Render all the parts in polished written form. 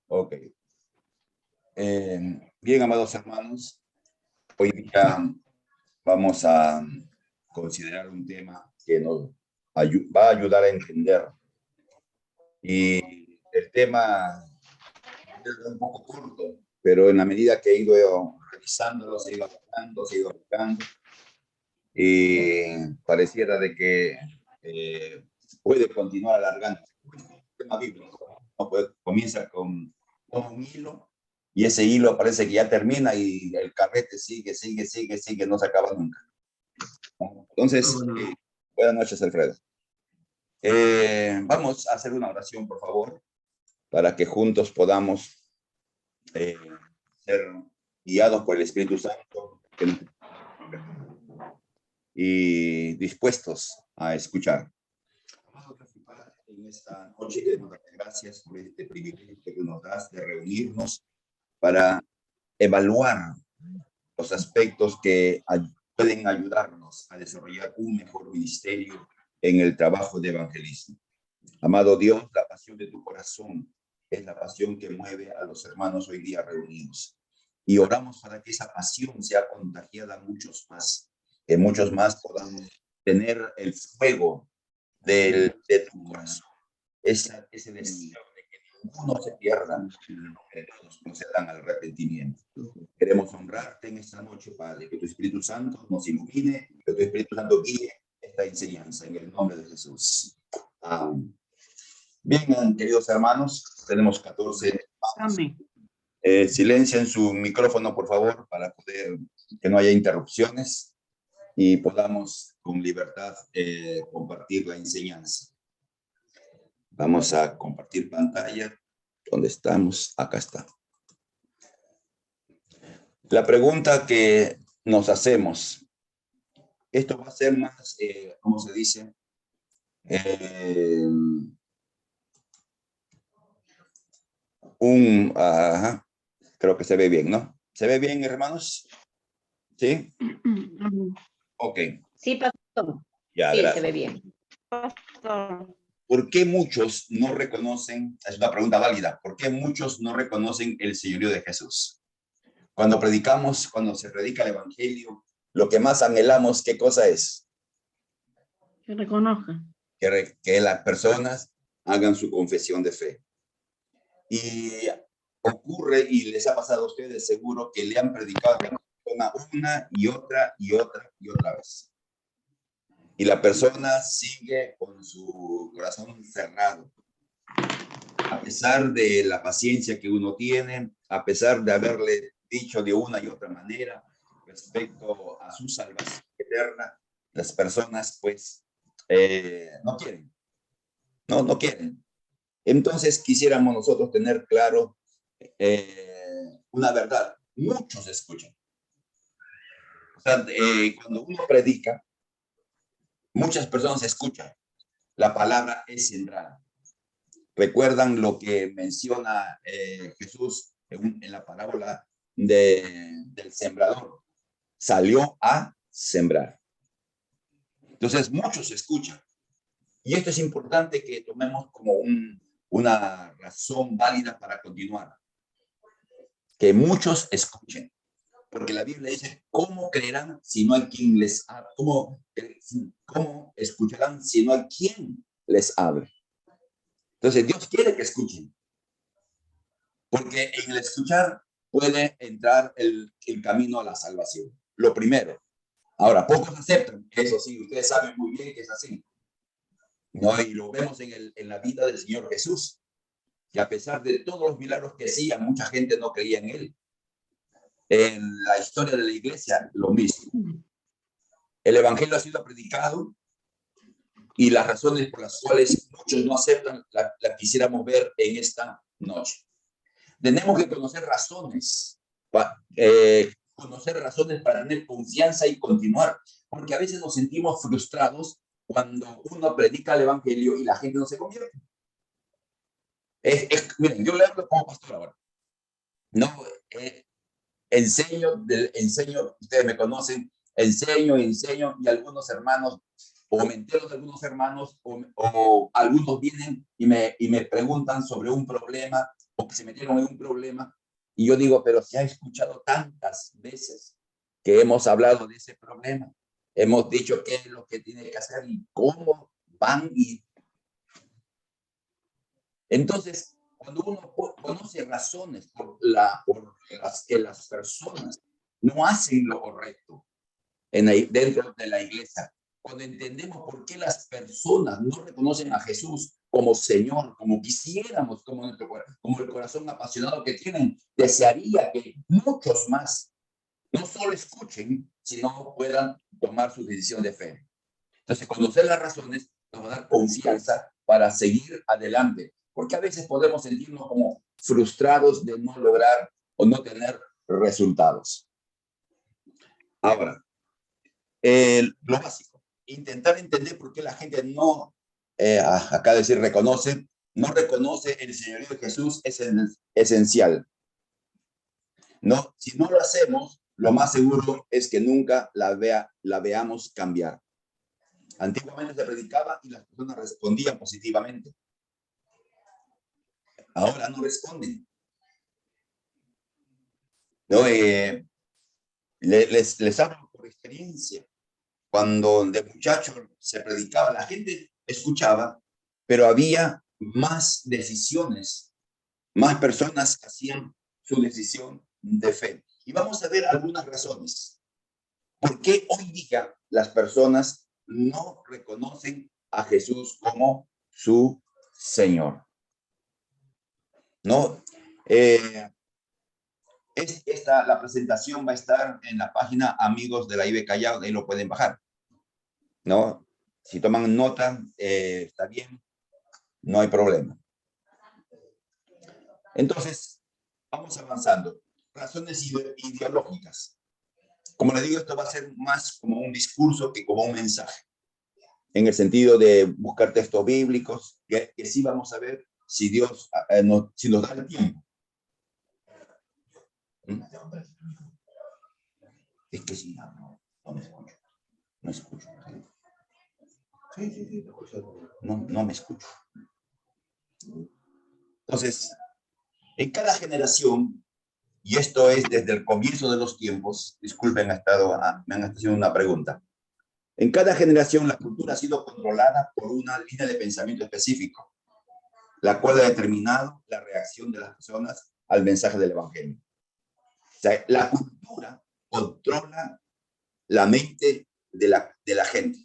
Ok. Bien, amados hermanos, hoy día vamos a considerar un tema que nos va a ayudar a entender. Y el tema es un poco corto, pero en la medida que he ido revisándolo, se ha ido buscando, y pareciera de que puede continuar alargando. El tema bíblico, ¿no? Pues comienza con un hilo y ese hilo parece que ya termina y el carrete sigue, no se acaba nunca. Entonces, buenas noches, Alfredo. Vamos a hacer una oración, por favor, para que juntos podamos ser guiados por el Espíritu Santo y dispuestos a escuchar. En esta noche queremos darte gracias por este privilegio que nos das de reunirnos para evaluar los aspectos que pueden ayudarnos a desarrollar un mejor ministerio en el trabajo de evangelismo. Amado Dios, la pasión de tu corazón es la pasión que mueve a los hermanos hoy día reunidos. Y oramos para que esa pasión sea contagiada a muchos más, que muchos más podamos tener el fuego de tu corazón. Ese deseo de que ninguno se pierda, que todos procedan al arrepentimiento. Queremos honrarte en esta noche, Padre, que tu Espíritu Santo nos ilumine, que tu Espíritu Santo guíe esta enseñanza en el nombre de Jesús. Amén. Bien, queridos hermanos, tenemos 14. Amén. Silencien su micrófono, por favor, para poder que no haya interrupciones y podamos con libertad compartir la enseñanza. Vamos a compartir pantalla. ¿Dónde estamos? Acá está. La pregunta que nos hacemos, esto va a ser más, ¿cómo se dice? Creo que se ve bien, ¿no? ¿Se ve bien, hermanos? ¿Sí? Ok. Sí, pastor. Ya, sí, gracias. Se ve bien. ¿Por qué muchos no reconocen, es una pregunta válida, ¿por qué muchos no reconocen el señorío de Jesús? Cuando predicamos, cuando se predica el evangelio, lo que más anhelamos, ¿qué cosa es? Que reconozcan. Que las personas hagan su confesión de fe. Y ocurre, y les ha pasado a ustedes seguro, que le han predicado una y otra vez. Y la persona sigue con su corazón cerrado. A pesar de la paciencia que uno tiene, a pesar de haberle dicho de una y otra manera respecto a su salvación eterna, las personas pues no quieren. No quieren. Entonces quisiéramos nosotros tener claro una verdad. Muchos escuchan. O sea, cuando uno predica, muchas personas escuchan. La palabra es sembrada. ¿Recuerdan lo que menciona Jesús en la parábola del sembrador? Salió a sembrar. Entonces, muchos escuchan. Y esto es importante que tomemos como una razón válida para continuar. Que muchos escuchen. Porque la Biblia dice, ¿cómo creerán si no hay quien les hable? ¿Cómo escucharán si no hay quien les hable? Entonces, Dios quiere que escuchen. Porque en el escuchar puede entrar el camino a la salvación. Lo primero. Ahora, pocos aceptan. Eso sí, ustedes saben muy bien que es así. ¿No? Y lo vemos en la vida del Señor Jesús. Que a pesar de todos los milagros que hacía, mucha gente no creía en Él. En la historia de la iglesia, lo mismo. El evangelio ha sido predicado y las razones por las cuales muchos no aceptan la quisiéramos ver en esta noche. Tenemos que conocer razones para tener confianza y continuar, porque a veces nos sentimos frustrados cuando uno predica el evangelio y la gente no se convierte. Miren, yo le hablo como pastor ahora. No, enseño, ustedes me conocen, enseño y algunos hermanos, o me entero de algunos hermanos, o algunos vienen y me preguntan sobre un problema o que se metieron en un problema. Y yo digo, pero se ha escuchado tantas veces que hemos hablado de ese problema. Hemos dicho qué es lo que tiene que hacer y cómo van. Y entonces, cuando uno conoce razones por las que las personas no hacen lo correcto dentro de la iglesia, cuando entendemos por qué las personas no reconocen a Jesús como Señor, como quisiéramos, como el corazón apasionado que tienen, desearía que muchos más no solo escuchen, sino puedan tomar su decisión de fe. Entonces, conocer las razones nos va a dar confianza para seguir adelante, porque a veces podemos sentirnos como frustrados de no lograr o no tener resultados. Ahora, lo básico, intentar entender por qué la gente no, acá decir reconoce, no reconoce el señorío de Jesús es esencial. No, si no lo hacemos, lo más seguro es que nunca la veamos cambiar. Antiguamente se predicaba y las personas respondían positivamente. Ahora no responden. No, les hablo por experiencia. Cuando de muchacho se predicaba, la gente escuchaba, pero había más decisiones, más personas hacían su decisión de fe. Y vamos a ver algunas razones. ¿Por qué hoy día las personas no reconocen a Jesús como su Señor? ¿No? La presentación va a estar en la página Amigos de la IB Callao, ahí lo pueden bajar. ¿No? Si toman nota, está bien, no hay problema. Entonces, vamos avanzando. Razones ideológicas. Como les digo, esto va a ser más como un discurso que como un mensaje. En el sentido de buscar textos bíblicos, que sí vamos a ver si Dios si nos da el tiempo. Es que sí, no me escucho. No escucho. Sí. No me escucho. Entonces, en cada generación, y esto es desde el comienzo de los tiempos, disculpen, me han estado haciendo una pregunta. En cada generación, la cultura ha sido controlada por una línea de pensamiento específico, la cual ha determinado la reacción de las personas al mensaje del Evangelio. O sea, la cultura controla la mente de la gente.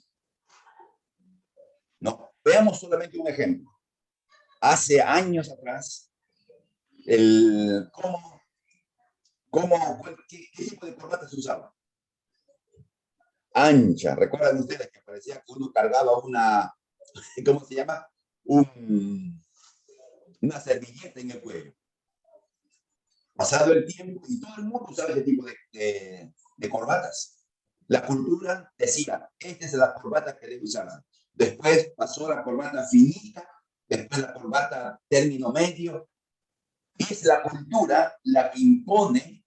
¿No? Veamos solamente un ejemplo. Hace años atrás, ¿qué tipo de corbata se usaba? Ancha. ¿Recuerdan ustedes que parecía que uno cargaba una, ¿cómo se llama? Una servilleta en el cuello. Pasado el tiempo, y todo el mundo usaba ese tipo de corbatas. La cultura decía, esta es la corbata que debe usar. Después pasó la corbata finita, después la corbata término medio. Es la cultura la que impone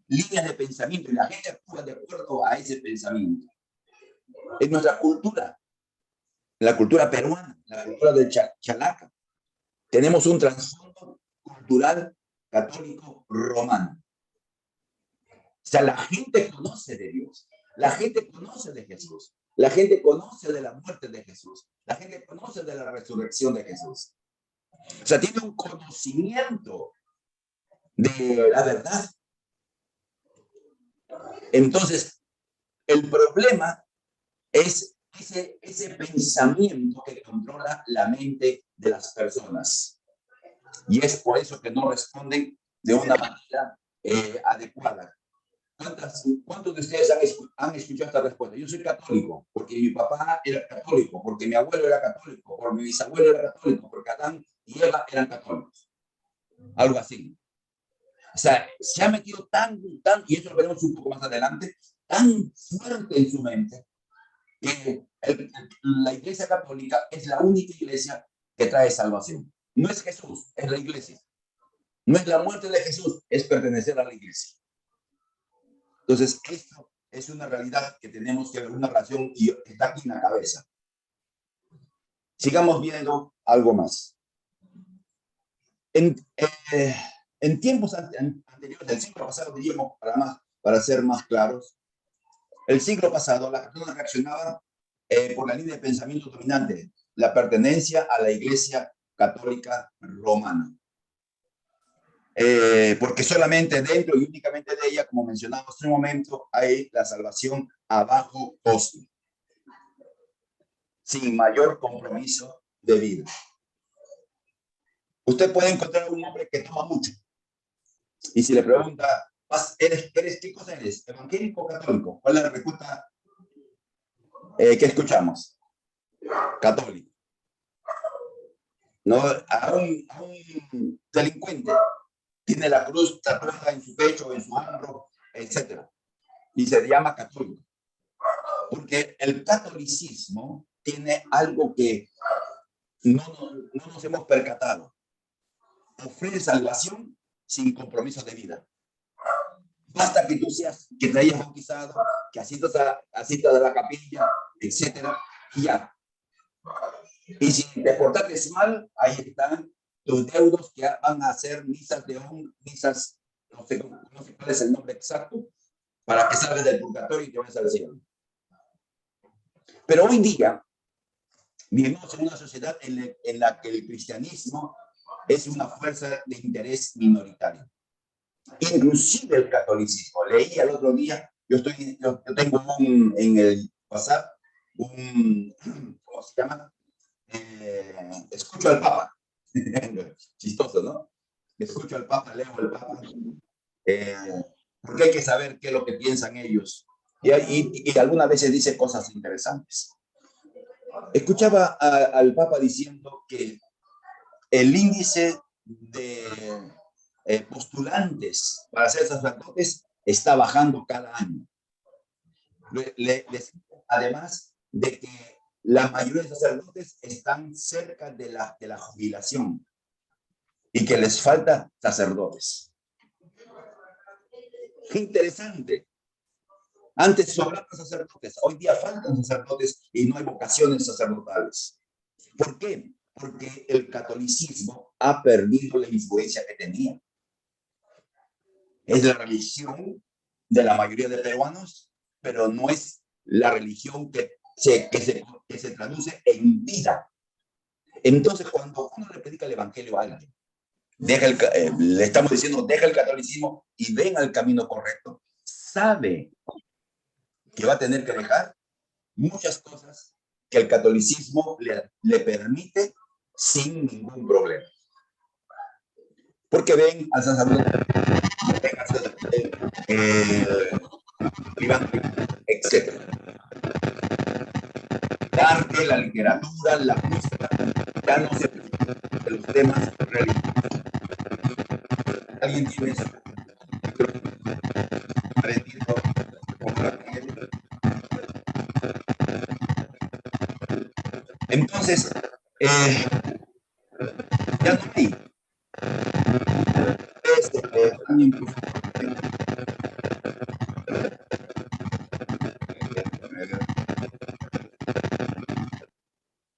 líneas de pensamiento y la gente actúa de acuerdo a ese pensamiento. Es nuestra cultura, la cultura peruana, la cultura del chalaca. Tenemos un trasfondo cultural católico romano. O sea, la gente conoce de Dios, la gente conoce de Jesús, la gente conoce de la muerte de Jesús, la gente conoce de la resurrección de Jesús. O sea, tiene un conocimiento de la verdad. Entonces, el problema es ese pensamiento que controla la mente de las personas. Y es por eso que no responden de una manera adecuada. ¿Cuántos de ustedes han escuchado esta respuesta? Yo soy católico, porque mi papá era católico, porque mi abuelo era católico, porque mi bisabuelo era católico, porque Adán y Eva eran católicos. Algo así. O sea, se ha metido tan, y eso lo veremos un poco más adelante, tan fuerte en su mente, que la iglesia católica es la única iglesia que trae salvación. No es Jesús, es la iglesia. No es la muerte de Jesús, es pertenecer a la iglesia. Entonces, esto es una realidad que tenemos que ver, una relación que está aquí en la cabeza. Sigamos viendo algo más. En tiempos anteriores, del siglo pasado, diríamos, para ser más claros, el siglo pasado las personas reaccionaban por la línea de pensamiento dominante, la pertenencia a la Iglesia Católica Romana. Porque solamente dentro y únicamente de ella, como mencionamos hace un momento, hay la salvación a bajo costo, sin mayor compromiso de vida. Usted puede encontrar un hombre que toma mucho, y si le pregunta, ¿qué cosa eres? ¿Evangélico o católico? ¿Cuál es la respuesta que escuchamos? Católico. No, a un delincuente tiene la cruz tatuada en su pecho, en su hombro, etc. Y se llama católico. Porque el catolicismo tiene algo que no nos hemos percatado. Ofrece salvación sin compromiso de vida. Basta que tú que te hayas bautizado, que asistas a la capilla, etc. Y ya. Y si te portaste mal, ahí están tus deudos que van a hacer misas, no sé cuál es el nombre exacto, para que salgas del purgatorio y te vayas al cielo. Pero hoy día vivimos en una sociedad en la que el cristianismo es una fuerza de interés minoritario. Inclusive el catolicismo. Leí el otro día, yo tengo en el WhatsApp ¿cómo se llama? Escucho al Papa. Chistoso, ¿no? Escucho al Papa, leo al Papa. Porque hay que saber qué es lo que piensan ellos. Y algunas veces dice cosas interesantes. Escuchaba al Papa diciendo que el índice de postulantes para ser sacerdotes está bajando cada año. Además de que la mayoría de sacerdotes están cerca de la jubilación y que les falta sacerdotes. Qué interesante. Antes sobraban sacerdotes, hoy día faltan sacerdotes y no hay vocaciones sacerdotales. ¿Por qué? Porque el catolicismo ha perdido la influencia que tenía. Es la religión de la mayoría de peruanos, pero no es la religión que se traduce en vida. Entonces, cuando uno le predica el evangelio a alguien, le estamos diciendo, deja el catolicismo y ven al camino correcto, sabe que va a tener que dejar muchas cosas que el catolicismo le permite sin ningún problema. Porque ven al sacerdote, etc. El arte, la literatura, la música, ya no se preocupan de los temas religiosos. ¿Alguien tiene eso? Entonces, ya no hay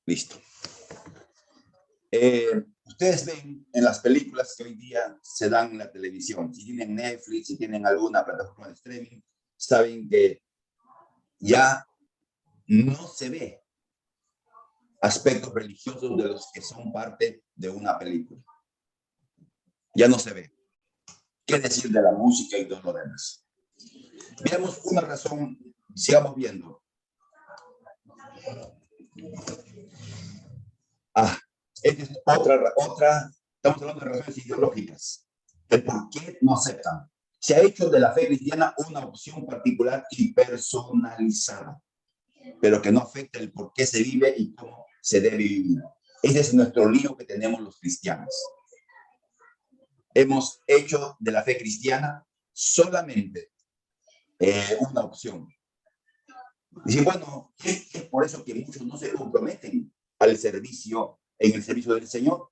listo. Ustedes ven en las películas que hoy día se dan en la televisión, si tienen Netflix, si tienen alguna plataforma de streaming, saben que ya no se ve aspectos religiosos de los que son parte de una película. Ya no se ve. ¿Qué decir de la música y todo lo demás? Veamos una razón, sigamos viendo. Esta es otra, estamos hablando de razones ideológicas, de por qué no aceptan. Se ha hecho de la fe cristiana una opción particular y personalizada, pero que no afecta el por qué se vive y cómo se debe vivir. Ese es nuestro lío que tenemos los cristianos. Hemos hecho de la fe cristiana solamente una opción. Dicen, bueno, es por eso que muchos no se comprometen al servicio, en el servicio del Señor.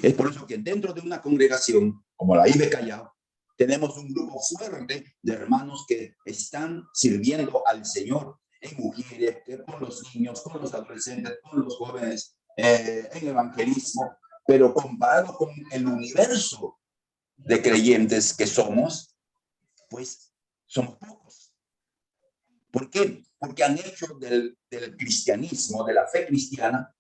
Es por eso que dentro de una congregación, como la IBE Callao, tenemos un grupo fuerte de hermanos que están sirviendo al Señor en mujeres, con los niños, con los adolescentes, con los jóvenes, en evangelismo, pero comparado con el universo de creyentes que somos, pues somos pocos. ¿Por qué? Porque han hecho del cristianismo, de la fe cristiana,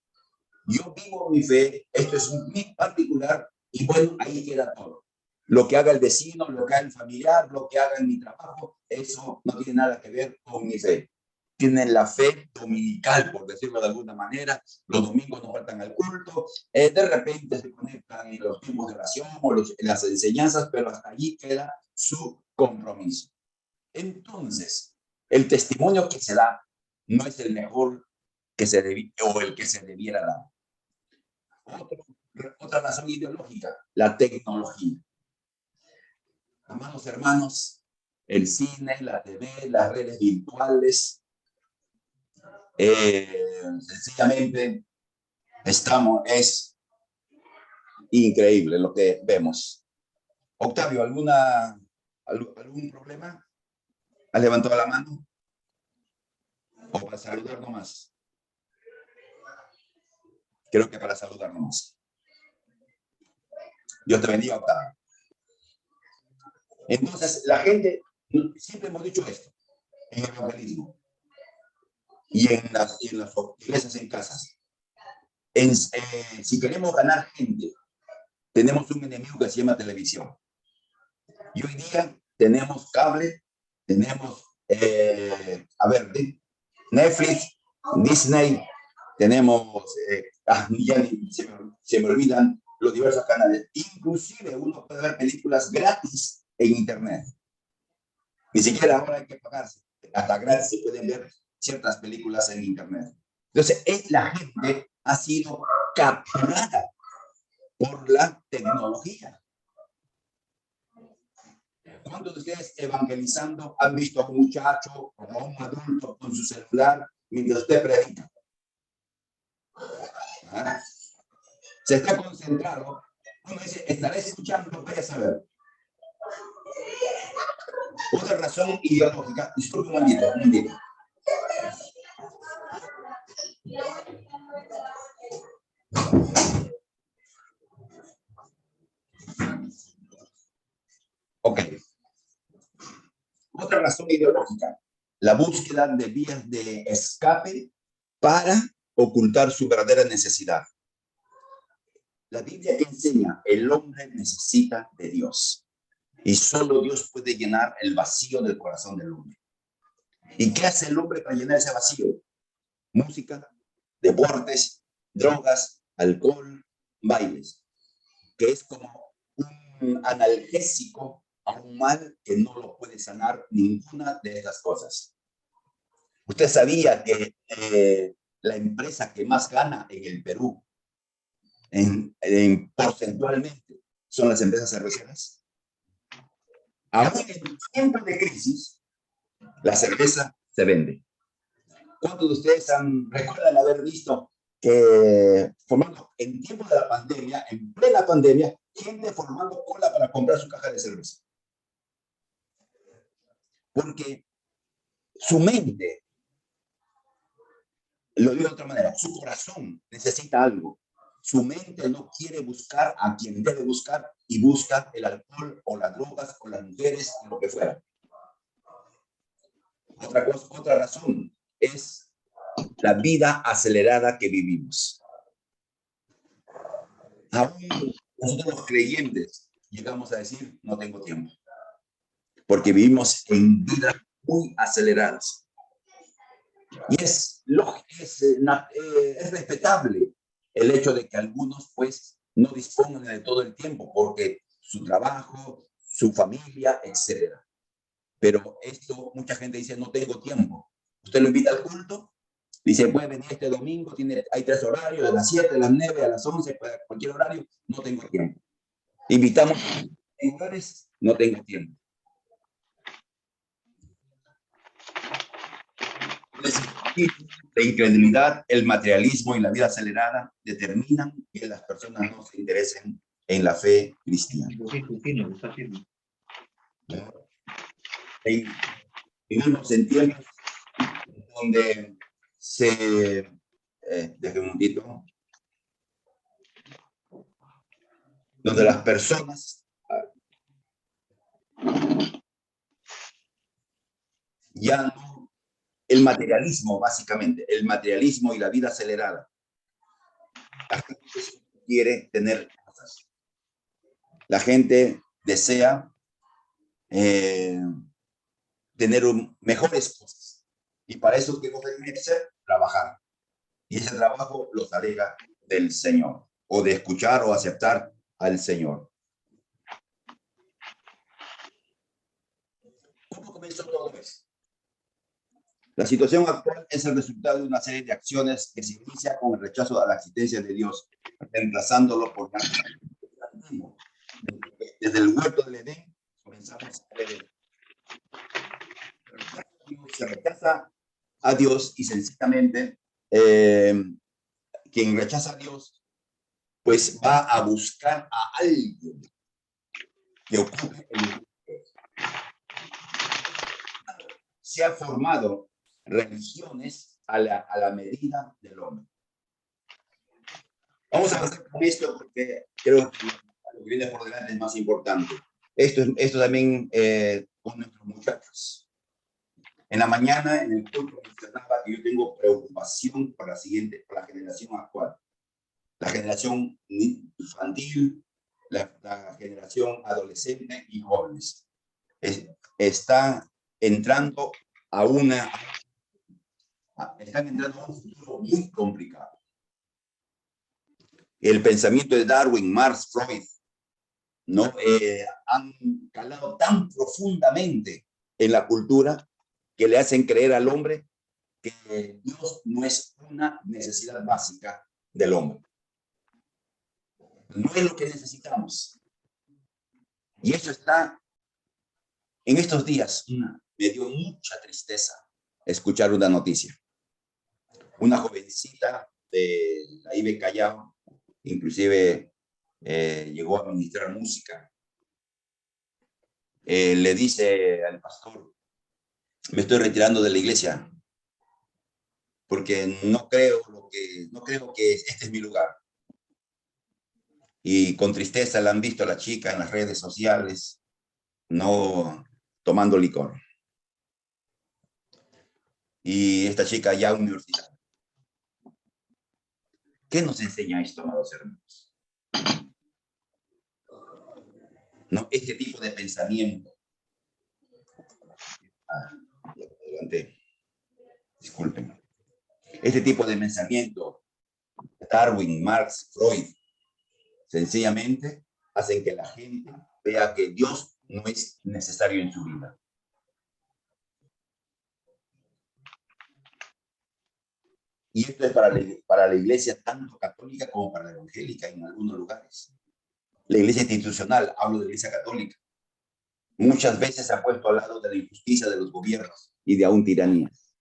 yo vivo mi fe, esto es mi particular, y bueno, ahí queda todo. Lo que haga el vecino, lo que haga el familiar, lo que haga en mi trabajo, eso no tiene nada que ver con mi fe. Tienen la fe dominical, por decirlo de alguna manera. Los domingos no faltan al culto, de repente se conectan en los tiempos de oración o en las enseñanzas, pero hasta allí queda su compromiso. Entonces, el testimonio que se da no es el mejor que o el que se debiera dar. Otra razón ideológica, la tecnología. Amados hermanos, el cine, la TV, las redes virtuales, sencillamente es increíble lo que vemos. Octavio, ¿algún problema? ¿Has levantado la mano? ¿O para saludar nomás? Creo que para saludar nomás. Dios te bendiga, Octavio. Entonces, la gente, siempre hemos dicho esto, en el evangelismo y en las iglesias en casas. Si queremos ganar gente, tenemos un enemigo que se llama televisión. Y hoy día tenemos cable, tenemos, Netflix, Disney, tenemos, ya se me olvidan los diversos canales. Inclusive uno puede ver películas gratis en internet. Ni siquiera ahora hay que pagarse. Hasta gratis se pueden ver ciertas películas en internet. Entonces, la gente ha sido capturada por la tecnología. ¿Cuántos de ustedes evangelizando han visto a un muchacho o a un adulto con su celular mientras usted predica? ¿Ah? Se está concentrado. Uno dice, estaré escuchando, vaya a saber. Otra razón ideológica, disculpe un momentito. Ok. Otra razón ideológica, la búsqueda de vías de escape para ocultar su verdadera necesidad. La Biblia enseña, el hombre necesita de Dios y solo Dios puede llenar el vacío del corazón del hombre. ¿Y qué hace el hombre para llenar ese vacío? Música, deportes, drogas, alcohol, bailes, que es como un analgésico a un mal que no lo puede sanar ninguna de esas cosas. ¿Usted sabía que la empresa que más gana en el Perú, porcentualmente, son las empresas cerveceras? Aún en tiempos de crisis, la cerveza se vende. ¿Cuántos de ustedes recuerdan haber visto que formando en tiempos de la pandemia, en plena pandemia, gente formando cola para comprar su caja de cerveza? Porque su mente, lo digo de otra manera, su corazón necesita algo. Su mente no quiere buscar a quien debe buscar y busca el alcohol o las drogas o las mujeres o lo que fuera. Otra razón es la vida acelerada que vivimos. Aún nosotros los creyentes llegamos a decir, no tengo tiempo, porque vivimos en vidas muy aceleradas. Y es respetable el hecho de que algunos pues no dispongan de todo el tiempo porque su trabajo, su familia, etc. Pero esto, mucha gente dice, no tengo tiempo. Usted lo invita al culto, dice, puede venir este domingo, hay 3 horarios, a las 7, a las 9, a las 11, cualquier horario, no tengo tiempo. Invitamos a lugares, no tengo tiempo. La incredulidad, el materialismo y la vida acelerada determinan que las personas no se interesen en la fe cristiana. Vivimos en tiempos donde déjeme un momentito. donde las personas ya no, el materialismo básicamente, el materialismo y la vida acelerada. La gente quiere tener cosas. La gente desea tener mejores cosas. Y para eso, ¿qué cosa tiene que hacer? Trabajar. Y ese trabajo los aleja del Señor, o de escuchar o aceptar al Señor. ¿Cómo comenzó todo eso? La situación actual es el resultado de una serie de acciones que se inicia con el rechazo a la existencia de Dios, reemplazándolo por la antiguo. Desde el huerto del Edén comenzamos a ver se rechaza a Dios y sencillamente quien rechaza a Dios pues va a buscar a alguien que ocupe el lugar. Se han formado religiones a la medida del hombre. Vamos a avanzar con esto porque creo que lo que viene por delante es más importante. Esto también con nuestros muchachos. En la mañana, en el culto, mencionaba que yo tengo preocupación por la generación actual. La generación infantil, la generación adolescente y jóvenes. Está entrando están entrando a un futuro muy complicado. El pensamiento de Darwin, Marx, Freud, ¿no? Han calado tan profundamente en la cultura que le hacen creer al hombre que Dios no es una necesidad básica del hombre. No es lo que necesitamos. Y eso está en estos días. Me dio mucha tristeza escuchar una noticia. Una jovencita de la IBE Callao, inclusive llegó a administrar música, le dice al pastor: me estoy retirando de la iglesia porque no creo que este es mi lugar. Y con tristeza la han visto a la chica en las redes sociales, no tomando licor. Y esta chica ya universitaria. ¿Qué nos enseña esto, amados hermanos? No, este tipo de pensamiento. Adelante. Disculpen. Este tipo de pensamiento, Darwin, Marx, Freud, sencillamente hacen que la gente vea que Dios no es necesario en su vida. Y esto es para la iglesia tanto católica como para la evangélica en algunos lugares. La iglesia institucional, hablo de la iglesia católica, muchas veces se ha puesto al lado de la injusticia de los gobiernos y de aún tiranías.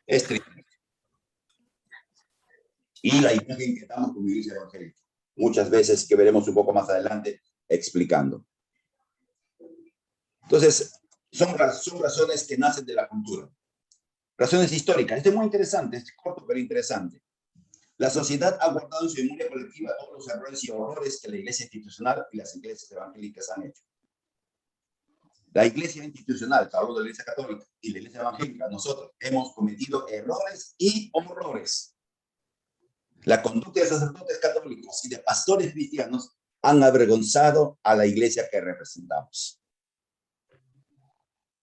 Es triste. Y la imagen que damos como iglesia evangélica, muchas veces, que veremos un poco más adelante explicando. Entonces, son razones que nacen de la cultura. Razones históricas. Esto es muy interesante, es corto pero interesante. La sociedad ha guardado en su memoria colectiva todos los errores y horrores que la iglesia institucional y las iglesias evangélicas han hecho. La iglesia institucional, hablo de la iglesia católica, y la iglesia evangélica, nosotros hemos cometido errores y horrores. La conducta de sacerdotes católicos y de pastores cristianos han avergonzado a la iglesia que representamos.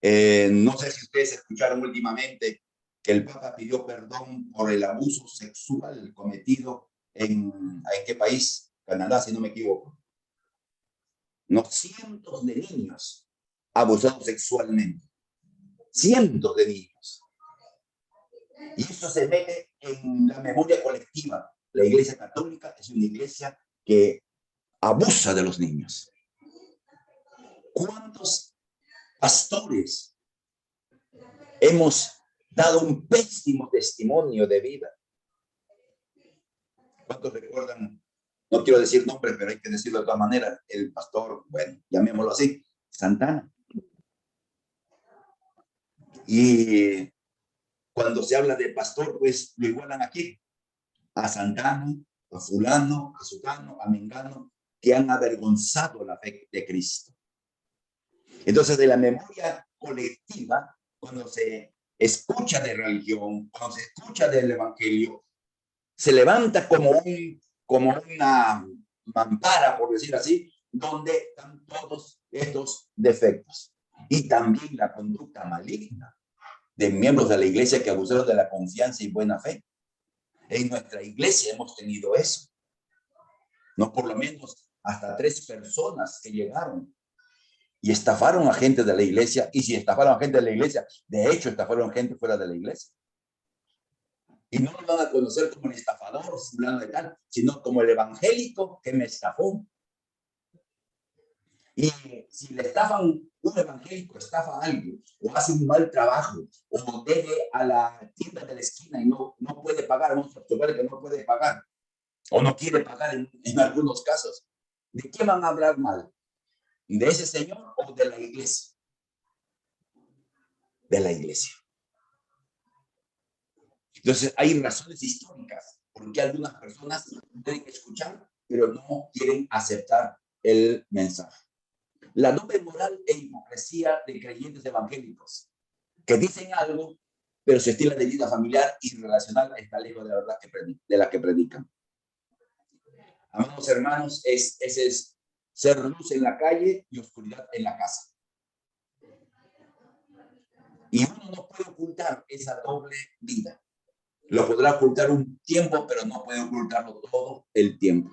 No sé si ustedes escucharon últimamente que el Papa pidió perdón por el abuso sexual cometido ¿en qué país? Canadá, si no me equivoco. No, cientos de niños abusados sexualmente. Cientos de niños. Y eso se mete en la memoria colectiva. La iglesia católica es una iglesia que abusa de los niños. ¿Cuántos pastores hemos dado un pésimo testimonio de vida? ¿Cuántos recuerdan? No quiero decir nombres, pero hay que decirlo de todas maneras. El pastor, bueno, llamémoslo así, Santana. Y cuando se habla de pastor, pues lo igualan aquí, a Santana, a fulano, a sutano, a mengano, que han avergonzado la fe de Cristo. Entonces, de la memoria colectiva, cuando se escucha de religión, cuando se escucha del evangelio, se levanta como una mampara, por decir así, donde están todos estos defectos. Y también la conducta maligna de miembros de la iglesia que abusaron de la confianza y buena fe. En nuestra iglesia hemos tenido eso. No, por lo menos hasta 3 personas que llegaron y estafaron a gente de la iglesia. Y si estafaron a gente de la iglesia, de hecho estafaron a gente fuera de la iglesia. Y no lo van a conocer como el estafador, fulano de tal, sino como el evangélico que me estafó. Y si le estafan, un evangélico estafa a alguien, o hace un mal trabajo, o debe a la tienda de la esquina y no puede pagar, vamos a suponer que no puede pagar, o no quiere pagar en algunos casos, ¿de qué van a hablar mal? ¿De ese señor o de la iglesia? De la iglesia. Entonces, hay razones históricas por qué algunas personas pueden escuchar, pero no quieren aceptar el mensaje. La doble moral e hipocresía de creyentes evangélicos que dicen algo, pero su estilo de vida familiar y relacional está lejos de la verdad de la que predican. Amados hermanos, ese es ser luz en la calle y oscuridad en la casa. Y uno no puede ocultar esa doble vida. Lo podrá ocultar un tiempo, pero no puede ocultarlo todo el tiempo.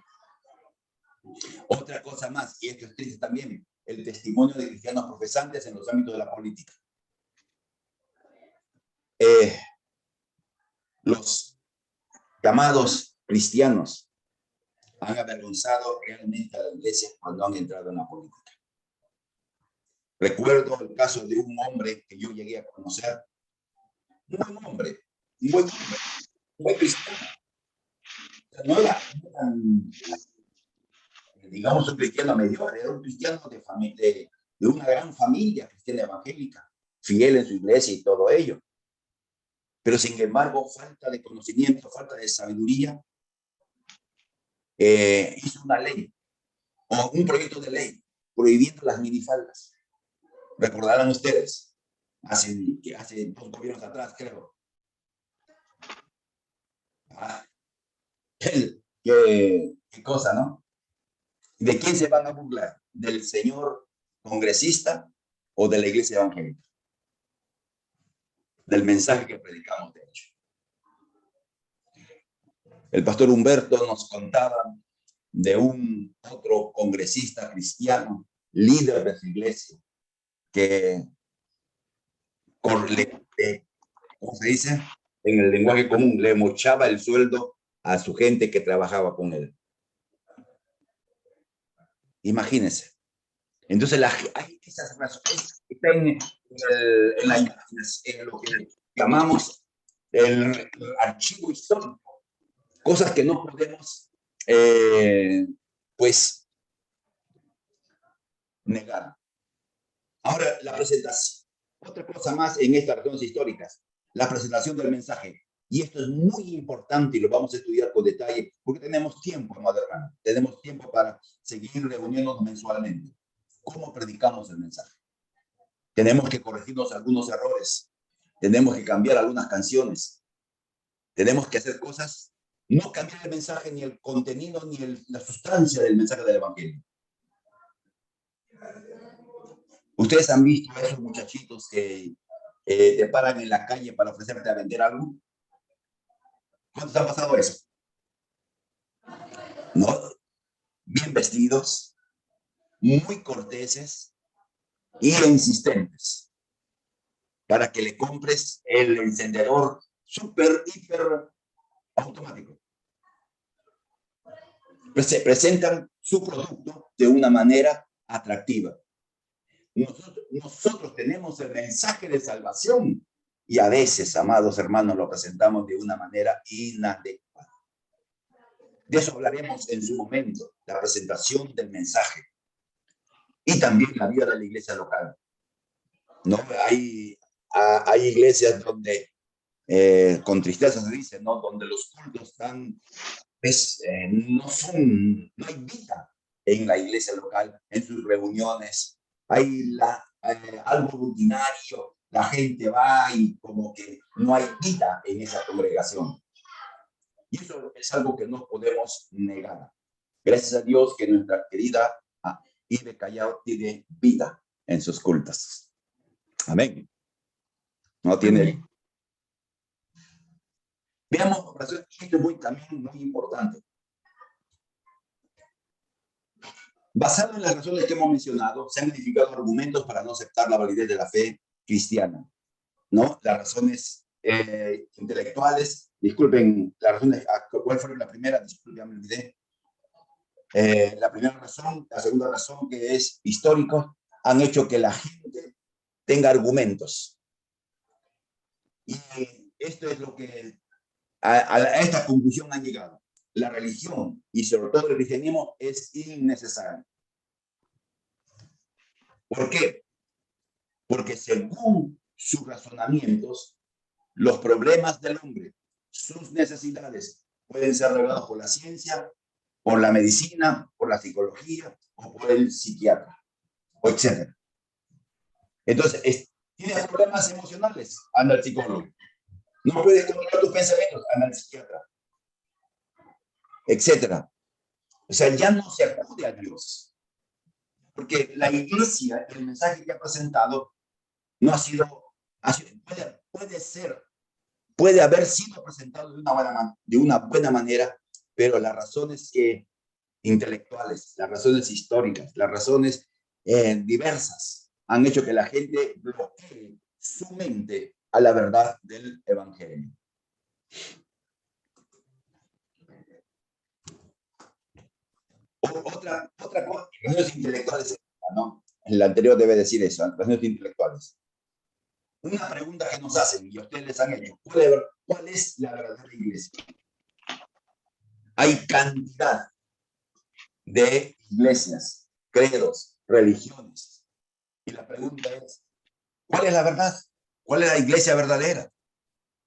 Otra cosa más, y esto es triste también, el testimonio de cristianos profesantes en los ámbitos de la política. Los llamados cristianos han avergonzado realmente a la iglesia cuando han entrado en la política. Recuerdo el caso de un hombre que yo llegué a conocer, un buen hombre, un buen cristiano. No era digamos, un cristiano mediocre, era un cristiano de una gran familia cristiana evangélica, fiel en su iglesia y todo ello. Pero sin embargo, falta de conocimiento, falta de sabiduría, hizo una ley, o un proyecto de ley, prohibiendo las minifaldas. Recordarán ustedes, hace 2 gobiernos atrás, creo. Qué cosa, ¿no? ¿De quién se van a burlar? ¿Del señor congresista o de la iglesia evangélica? Del mensaje que predicamos, de hecho. El pastor Humberto nos contaba de un otro congresista cristiano, líder de su iglesia, que, ¿cómo se dice? En el lenguaje común, le mochaba el sueldo a su gente que trabajaba con él. Imagínense. Entonces, hay esas razones que están en lo que llamamos el archivo histórico. Cosas que no podemos, pues, negar. Ahora, la presentación. Otra cosa más en estas razones históricas, la presentación del mensaje. Y esto es muy importante y lo vamos a estudiar con detalle porque tenemos tiempo, amado hermano. Tenemos tiempo para seguir reuniéndonos mensualmente. ¿Cómo predicamos el mensaje? Tenemos que corregirnos algunos errores. Tenemos que cambiar algunas canciones. Tenemos que hacer cosas, no cambiar el mensaje, ni el contenido, ni la sustancia del mensaje del evangelio. ¿Ustedes han visto a esos muchachitos que te paran en la calle para ofrecerte a vender algo? ¿Cuántos han pasado eso? ¿No? Bien vestidos, muy corteses y insistentes para que le compres el encendedor súper, hiper automático. Pues se presentan su producto de una manera atractiva. Nosotros tenemos el mensaje de salvación y a veces, amados hermanos, lo presentamos de una manera inadecuada. De eso hablaremos en su momento, la presentación del mensaje y también la vida de la iglesia local. ¿No? Hay iglesias donde, con tristeza se dice, ¿no? Donde los cultos están pues, no hay vida en la iglesia local, en sus reuniones. Hay algo rutinario, la gente va y como que no hay vida en esa congregación. Y eso es algo que no podemos negar. Gracias a Dios que nuestra querida Ibe Callao tiene vida en sus cultos. Amén. No tiene. Amén. Veamos, esto es también muy importante. Basado en las razones que hemos mencionado, se han identificado argumentos para no aceptar la validez de la fe cristiana, ¿no? Las razones intelectuales, disculpen, las razones, ¿cuál fue la primera? Disculpen, ya me olvidé. La primera razón, la segunda razón, que es histórico, han hecho que la gente tenga argumentos. Y esto es lo que a esta conclusión han llegado. La religión, y sobre todo el cristianismo, es innecesario. ¿Por qué? Porque según sus razonamientos, los problemas del hombre, sus necesidades, pueden ser revelados por la ciencia, por la medicina, por la psicología o por el psiquiatra, etc. Entonces, ¿tienes problemas emocionales? Anda al psicólogo. No puedes controlar tus pensamientos, anda al psiquiatra, etc. O sea, ya no se acude a Dios. Porque la iglesia, el mensaje que ha presentado, no ha sido, puede haber sido presentado de una buena manera, pero las razones intelectuales, las razones históricas, las razones diversas han hecho que la gente bloquee su mente a la verdad del evangelio. Otra cosa, razones intelectuales, ¿no? El anterior debe decir eso, razones intelectuales. Una pregunta que nos hacen y ustedes les han hecho, ¿cuál es la verdadera iglesia? Hay cantidad de iglesias, credos, religiones. Y la pregunta es, ¿cuál es la verdad? ¿Cuál es la iglesia verdadera?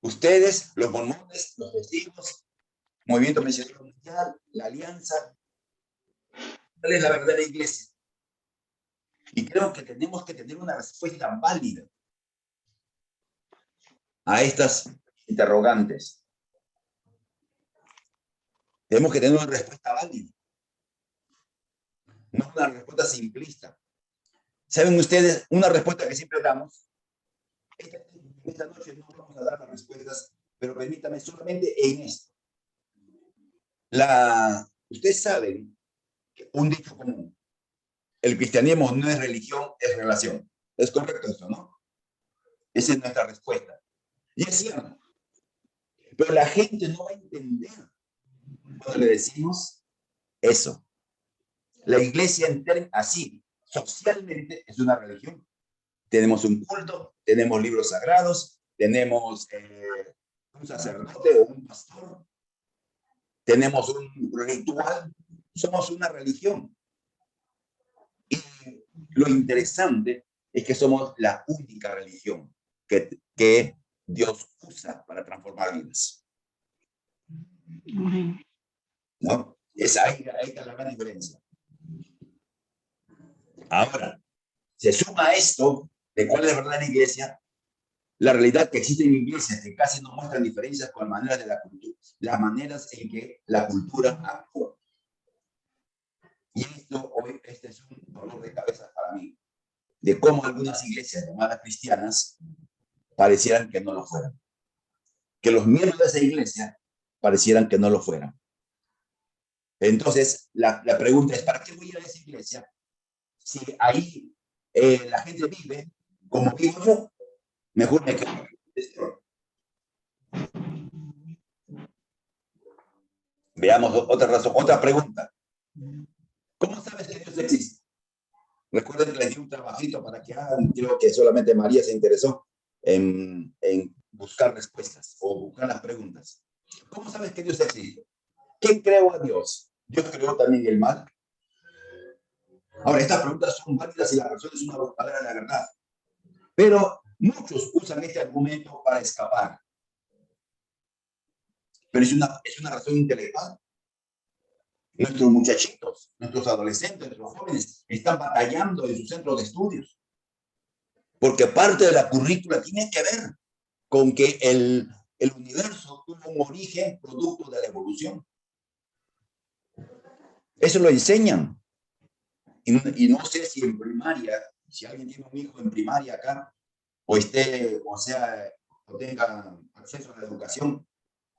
Ustedes, los mormones, los testigos, Movimiento Misionero Mundial, la Alianza, ¿cuál es la verdadera iglesia? Y creo que tenemos que tener una respuesta válida a estas interrogantes. Tenemos que tener una respuesta válida, no una respuesta simplista. ¿Saben ustedes una respuesta que siempre damos? Esta noche no vamos a dar las respuestas, pero permítame solamente en esto. Ustedes saben que un dicho común, el cristianismo no es religión, es relación. ¿Es correcto eso, no? Esa es nuestra respuesta. Y es cierto. Pero la gente no va a entender cuando le decimos eso. La iglesia entera, así, socialmente, es una religión. Tenemos un culto, tenemos libros sagrados, tenemos un sacerdote o un pastor, tenemos un ritual, somos una religión. Y lo interesante es que somos la única religión que Dios usa para transformar vidas. ¿No? Ahí está la gran diferencia. Ahora, se suma a esto de cuál es la verdad en la iglesia, la realidad que existen iglesias que casi no muestran diferencias con las maneras de la cultura, las maneras en que la cultura actúa. Y este es un dolor de cabeza para mí, de cómo algunas iglesias llamadas cristianas parecieran que no lo fueran. Que los miembros de esa iglesia parecieran que no lo fueran. Entonces, la pregunta es, ¿para qué voy a ir a esa iglesia si ahí la gente vive como vivo yo? Mejor me quedo. Veamos otra razón, otra pregunta. ¿Cómo sabes que Dios existe? Recuerden que les di un trabajito para que hagan, creo que solamente María se interesó en buscar respuestas o buscar las preguntas. ¿Cómo sabes que Dios existe? ¿Quién creó a Dios? ¿Dios creó también el mal? Ahora, estas preguntas son válidas y la razón es una verdadera la verdad. Pero muchos usan este argumento para escapar. Pero es una razón intelectual. Nuestros muchachitos, nuestros adolescentes, nuestros jóvenes están batallando en sus centros de estudios. Porque parte de la currícula tiene que ver con que el universo tuvo un origen producto de la evolución. Eso lo enseñan. Y no sé si en primaria, si alguien tiene un hijo en primaria acá, o tenga acceso a la educación,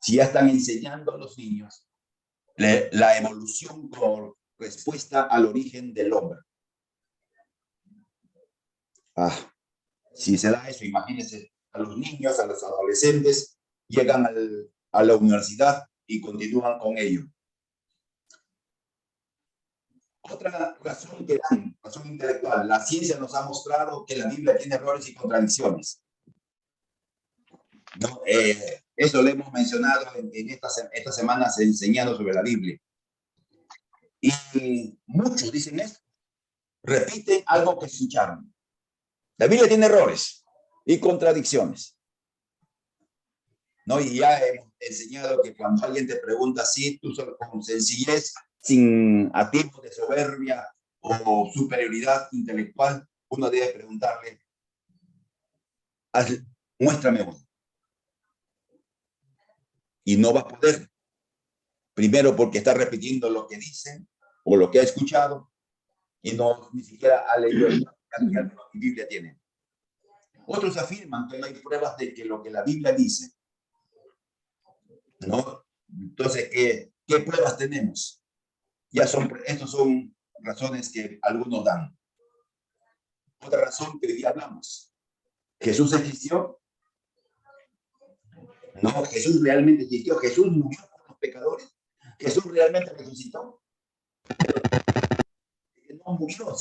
si ya están enseñando a los niños la evolución por respuesta al origen del hombre. Si se da eso, imagínense, a los niños, a los adolescentes, llegan a la universidad y continúan con ello. Otra razón que dan, razón intelectual, la ciencia nos ha mostrado que la Biblia tiene errores y contradicciones. ¿No? Eso lo hemos mencionado en estas semanas enseñando sobre la Biblia. Y muchos dicen esto, repiten algo que escucharon. La Biblia tiene errores y contradicciones. ¿No? Y ya hemos enseñado que cuando alguien te pregunta así, tú solo con sencillez, sin atisbo de soberbia o superioridad intelectual, uno debe preguntarle, muéstrame uno. Y no va a poder. Primero porque está repitiendo lo que dicen o lo que ha escuchado y ni siquiera ha leído la Biblia tiene. Otros afirman que no hay pruebas de que lo que la Biblia dice, ¿no? Entonces, ¿qué pruebas tenemos? Estas son razones que algunos dan. Otra razón que hoy día hablamos. ¿Jesús existió? No, Jesús realmente existió. Jesús murió por los pecadores. Jesús realmente resucitó. No murió,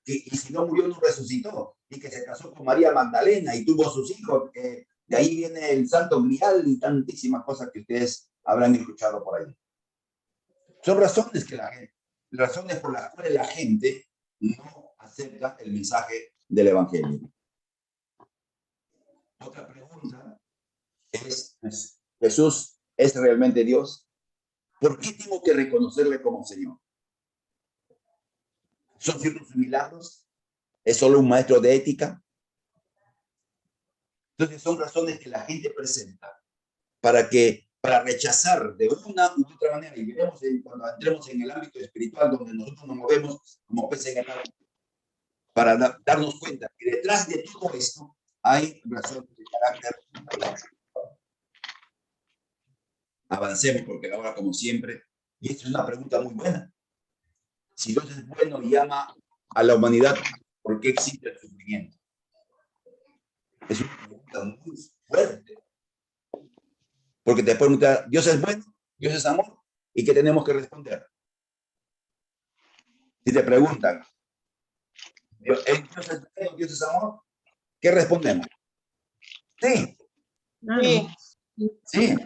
y si no murió, no resucitó. Y que se casó con María Magdalena y tuvo sus hijos. De ahí viene el Santo Grial y tantísimas cosas que ustedes habrán escuchado por ahí. Son razones por las cuales la gente no acepta el mensaje del Evangelio. Otra pregunta es, ¿Jesús es realmente Dios? ¿Por qué tengo que reconocerle como Señor? ¿Son ciertos milagros? ¿Es solo un maestro de ética? Entonces son razones que la gente presenta para rechazar de una u otra manera, y veremos cuando entremos en el ámbito espiritual donde nosotros nos movemos como peces en el agua, para darnos cuenta que detrás de todo esto hay razones de carácter. Avancemos porque ahora, como siempre, y esta es una pregunta muy buena. Si Dios es bueno y ama a la humanidad, ¿por qué existe el sufrimiento? Es una pregunta muy fuerte. Porque te pueden preguntar, ¿Dios es bueno? ¿Dios es amor? ¿Y qué tenemos que responder? Si te preguntan, ¿Dios es bueno? ¿Dios es amor? ¿Qué respondemos? Sí. Sí.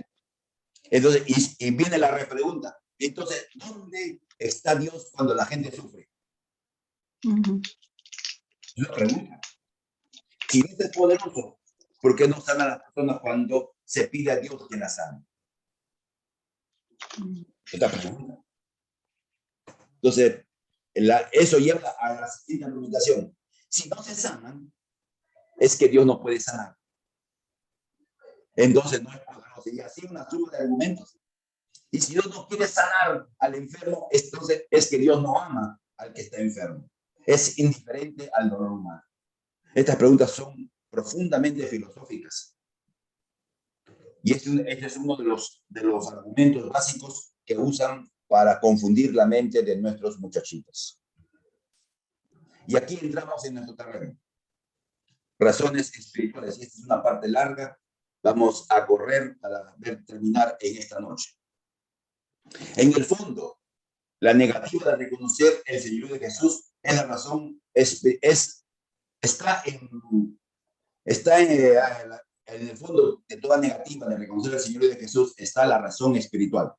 Entonces, y viene la repregunta. Entonces, ¿dónde está Dios cuando la gente sufre? Es una pregunta. Si Dios es poderoso, ¿por qué no sana a las personas cuando se pide a Dios que las sane? Esta pregunta. Entonces, eso lleva a la siguiente argumentación. Si no se sanan, es que Dios no puede sanar. Entonces no es poderoso. Y así una suma de argumentos. Y si Dios no quiere sanar al enfermo, entonces es que Dios no ama al que está enfermo. Es indiferente al dolor humano. Estas preguntas son profundamente filosóficas. Y este es uno de los argumentos básicos que usan para confundir la mente de nuestros muchachitos. Y aquí entramos en nuestro terreno. Razones espirituales. Y esta es una parte larga. Vamos a correr para terminar en esta noche. En el fondo, la negativa de reconocer el señorío de Jesús es la razón, está en el fondo de toda negativa de reconocer el señorío de Jesús está la razón espiritual,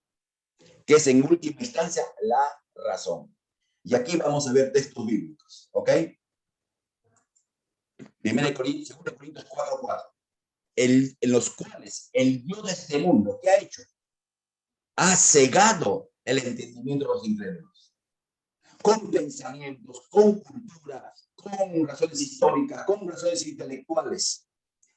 que es en última instancia la razón. Y aquí vamos a ver textos bíblicos, ¿ok? 2 Corintios 4:4. En los cuales el Dios de este mundo, ¿qué ha hecho? Ha cegado el entendimiento de los incrédulos. Con pensamientos, con cultura, con razones históricas, con razones intelectuales.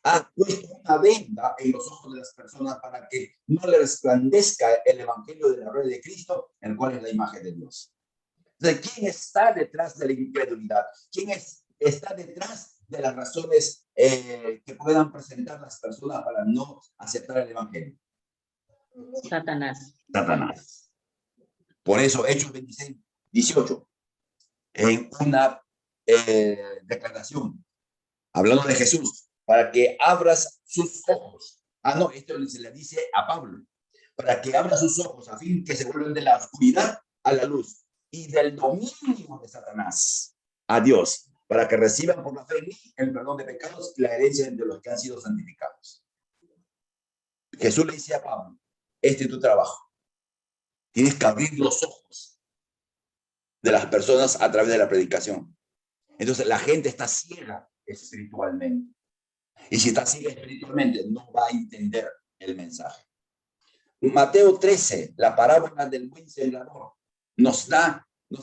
Ha puesto una venda en los ojos de las personas para que no le resplandezca el evangelio de la gloria de Cristo, el cual es la imagen de Dios. Entonces, ¿quién está detrás de la incredulidad? ¿Quién está detrás de las razones que puedan presentar las personas para no aceptar el evangelio? Satanás. Satanás. Por eso, Hechos 26, 18, en una declaración, hablando de Jesús, para que abras sus ojos. No, esto se le dice a Pablo, para que abra sus ojos a fin que se vuelvan de la oscuridad a la luz y del dominio de Satanás a Dios, para que reciban por la fe en mí el perdón de pecados y la herencia de los que han sido santificados. Jesús le dice a Pablo, este es tu trabajo. Tienes que abrir los ojos de las personas a través de la predicación. Entonces la gente está ciega espiritualmente. Y si está ciega espiritualmente, no va a entender el mensaje. Mateo 13, la parábola del buen sembrador, nos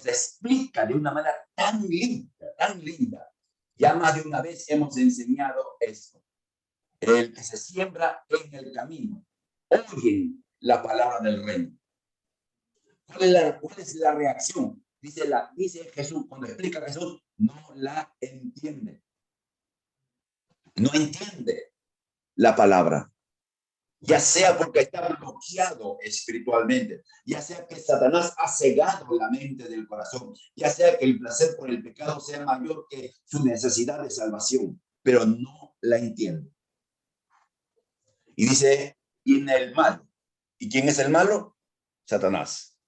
explica de una manera tan linda, tan linda. Ya más de una vez hemos enseñado esto. El que se siembra en el camino, oyen la palabra del reino. ¿Cuál es la reacción? Dice Jesús, cuando explica a Jesús, no la entiende. No entiende la palabra. Ya sea porque está bloqueado espiritualmente, ya sea que Satanás ha cegado la mente del corazón, ya sea que el placer por el pecado sea mayor que su necesidad de salvación, pero no la entiende. Y dice, y en el malo. ¿Y quién es el malo? Satanás.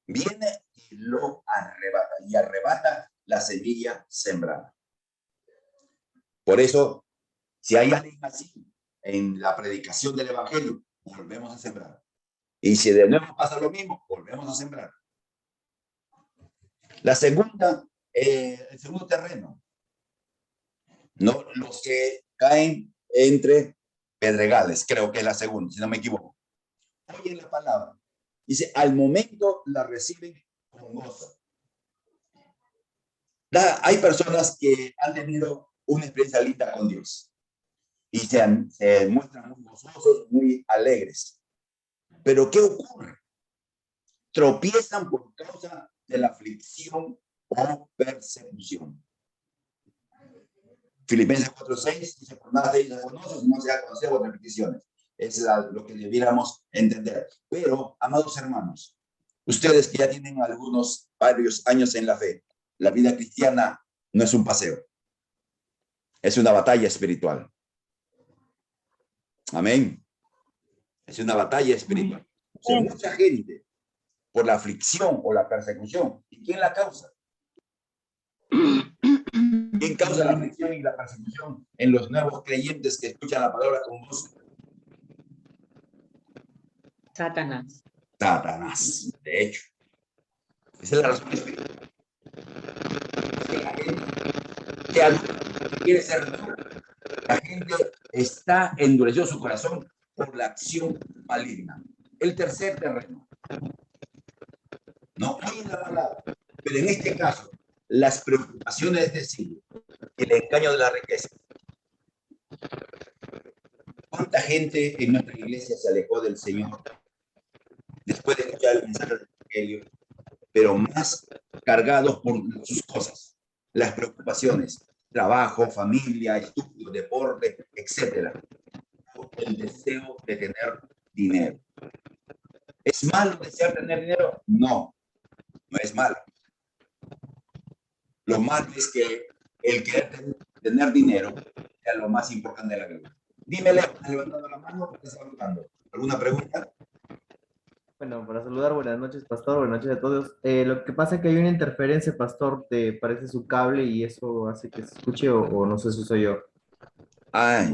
Viene y lo arrebata, y arrebata la semilla sembrada. Por eso, si hay alguien así en la predicación del evangelio, volvemos a sembrar. Y si de nuevo pasa lo mismo, volvemos a sembrar. La segunda, el segundo terreno, no los que caen entre pedregales, creo que es la segunda, si no me equivoco. Oyen la palabra. Dice, al momento la reciben con gozo. Hay personas que han tenido una experiencia linda con Dios y se muestran muy gozosos, muy alegres. Pero ¿qué ocurre? Tropiezan por causa de la aflicción o persecución. Filipenses 4:6 dice, por nada se conoce, no se ha conocido por repeticiones. Es lo que debiéramos entender. Pero, amados hermanos, ustedes que ya tienen varios años en la fe, la vida cristiana no es un paseo. Es una batalla espiritual. Amén. Es una batalla espiritual. O sea, mucha gente, por la aflicción o la persecución, ¿y quién la causa? ¿Quién causa la aflicción y la persecución en los nuevos creyentes que escuchan la palabra con gozo? Satanás. Satanás, de hecho. Esa es la razón espiritual. Que la gente quiere ser dura. La gente está endurecido su corazón por la acción maligna. El tercer terreno. No oyen la palabra, pero en este caso, las preocupaciones de este siglo, el engaño de la riqueza. ¿Cuánta gente en nuestra iglesia se alejó del Señor después de escuchar el mensaje del Evangelio, pero más cargados por sus cosas, las preocupaciones, trabajo, familia, estudio, deporte, etcétera? El deseo de tener dinero. ¿Es malo desear tener dinero? No, no es malo. Lo malo es que el querer tener dinero sea lo más importante de la vida. Dime, Leo, ¿estás levantando la mano o estás saludando? ¿Alguna pregunta? Bueno, para saludar, buenas noches, pastor, buenas noches a todos. Lo que pasa es que hay una interferencia, pastor, parece su cable y eso hace que se escuche o no sé si soy yo. Ay.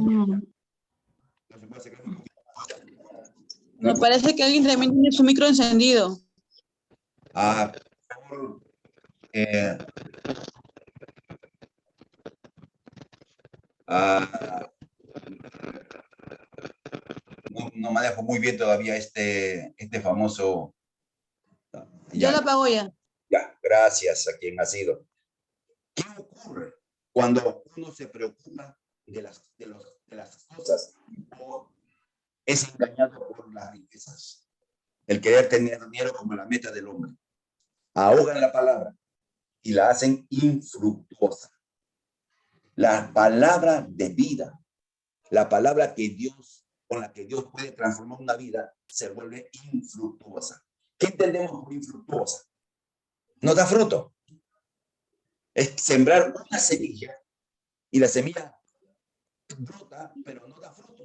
Me parece que alguien también tiene su micro encendido. Por favor, no manejo muy bien todavía este famoso Ya la pagó ya. Ya, gracias a quien ha sido. ¿Qué ocurre cuando uno se preocupa de las cosas o es engañado por las riquezas? El querer tener dinero como la meta del hombre. Ahogan la palabra y la hacen infructuosa. La palabra de vida, la palabra con la que Dios puede transformar una vida, se vuelve infructuosa. ¿Qué entendemos por infructuosa? No da fruto. Es sembrar una semilla y la semilla brota, pero no da fruto.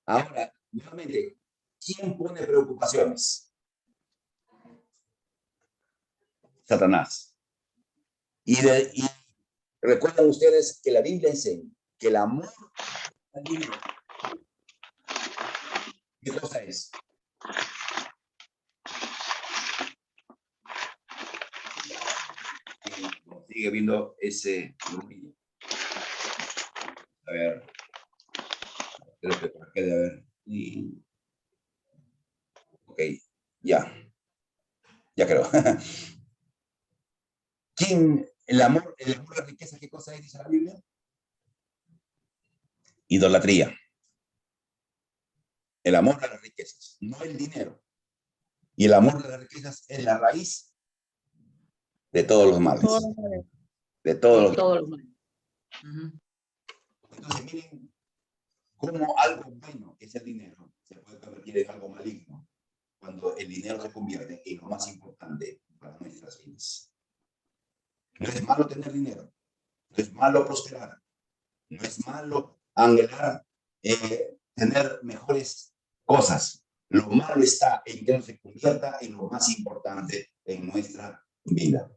Ahora, nuevamente, ¿quién pone preocupaciones? Satanás. Y recuerdan ustedes que la Biblia enseña que el amor al dinero, ¿qué cosa es? Sigue viendo ese rumillo. A ver. Creo que por acá debe haber. Ok, ya. Ya creo. ¿Quién? El amor a la riqueza, ¿qué cosa es? Dice la Biblia. Idolatría. El amor a las riquezas, no el dinero. Y el amor a las riquezas es la raíz de todos los males. De todos los males. Entonces, miren cómo algo bueno, que es el dinero, se puede convertir en algo maligno cuando el dinero se convierte en lo más importante para nuestras vidas. No es malo tener dinero, no es malo prosperar, no es malo anhelar tener mejores cosas. Lo malo está en que no se convierta en lo más importante en nuestra vida.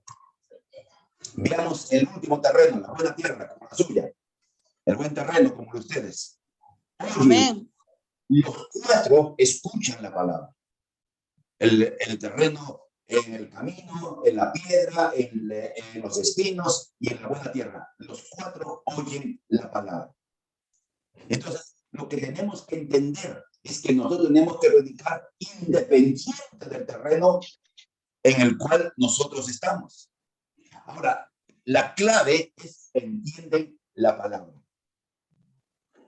Veamos el último terreno, la buena tierra, como la suya. El buen terreno, como de ustedes. Amén. Los cuatro escuchan la palabra. El terreno en el camino, en la piedra, en los espinos y en la buena tierra. Los cuatro oyen la palabra. Entonces, lo que tenemos que entender es que nosotros tenemos que predicar independiente del terreno en el cual nosotros estamos. Ahora, la clave es que entienden la palabra.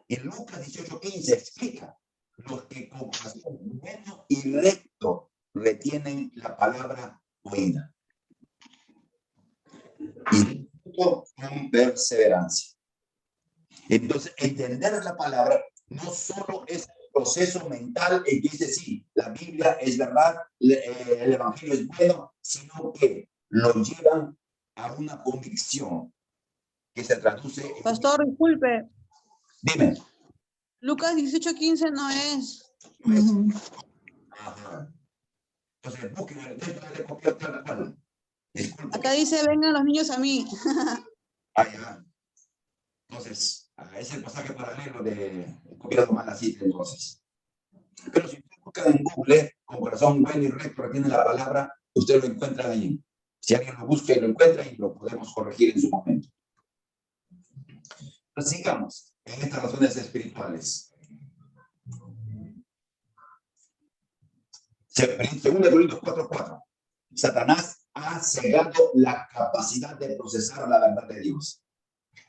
En Lucas 18:15 explica: los que con corazón bueno y recto retienen la palabra oída y con perseverancia. Entonces, entender la palabra no solo es proceso mental en que dice, sí, la Biblia es verdad, el Evangelio es bueno, sino que lo llevan a una convicción que se traduce en... Pastor, disculpe. Dime. Lucas 18:15 no es. Ajá. Entonces, busquen, le copió tal cual. Disculpe. Acá dice, vengan los niños a mí. Ya. Entonces, es el pasaje paralelo de copiado mal así, entonces. Pero si usted busca en Google, con corazón bueno y recto, retiene la palabra, usted lo encuentra ahí. Si alguien lo busca y lo encuentra, y lo podemos corregir en su momento. Pero sigamos en estas razones espirituales. Según Corintios 4:4, Satanás ha cegado la capacidad de procesar la verdad de Dios.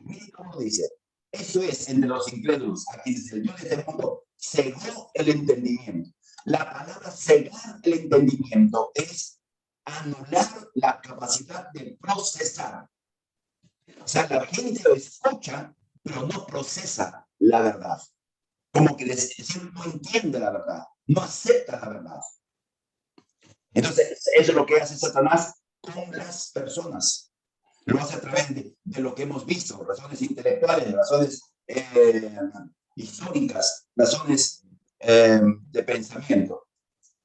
Miren cómo dice. Eso es entre los incrédulos, a quienes el Dios de este mundo cegó el entendimiento. La palabra cegar el entendimiento es anular la capacidad de procesar. O sea, la gente lo escucha, pero no procesa la verdad. Como que no entiende la verdad, no acepta la verdad. Entonces, eso es lo que hace Satanás con las personas. Lo hace a través de lo que hemos visto, razones intelectuales, razones históricas, razones de pensamiento.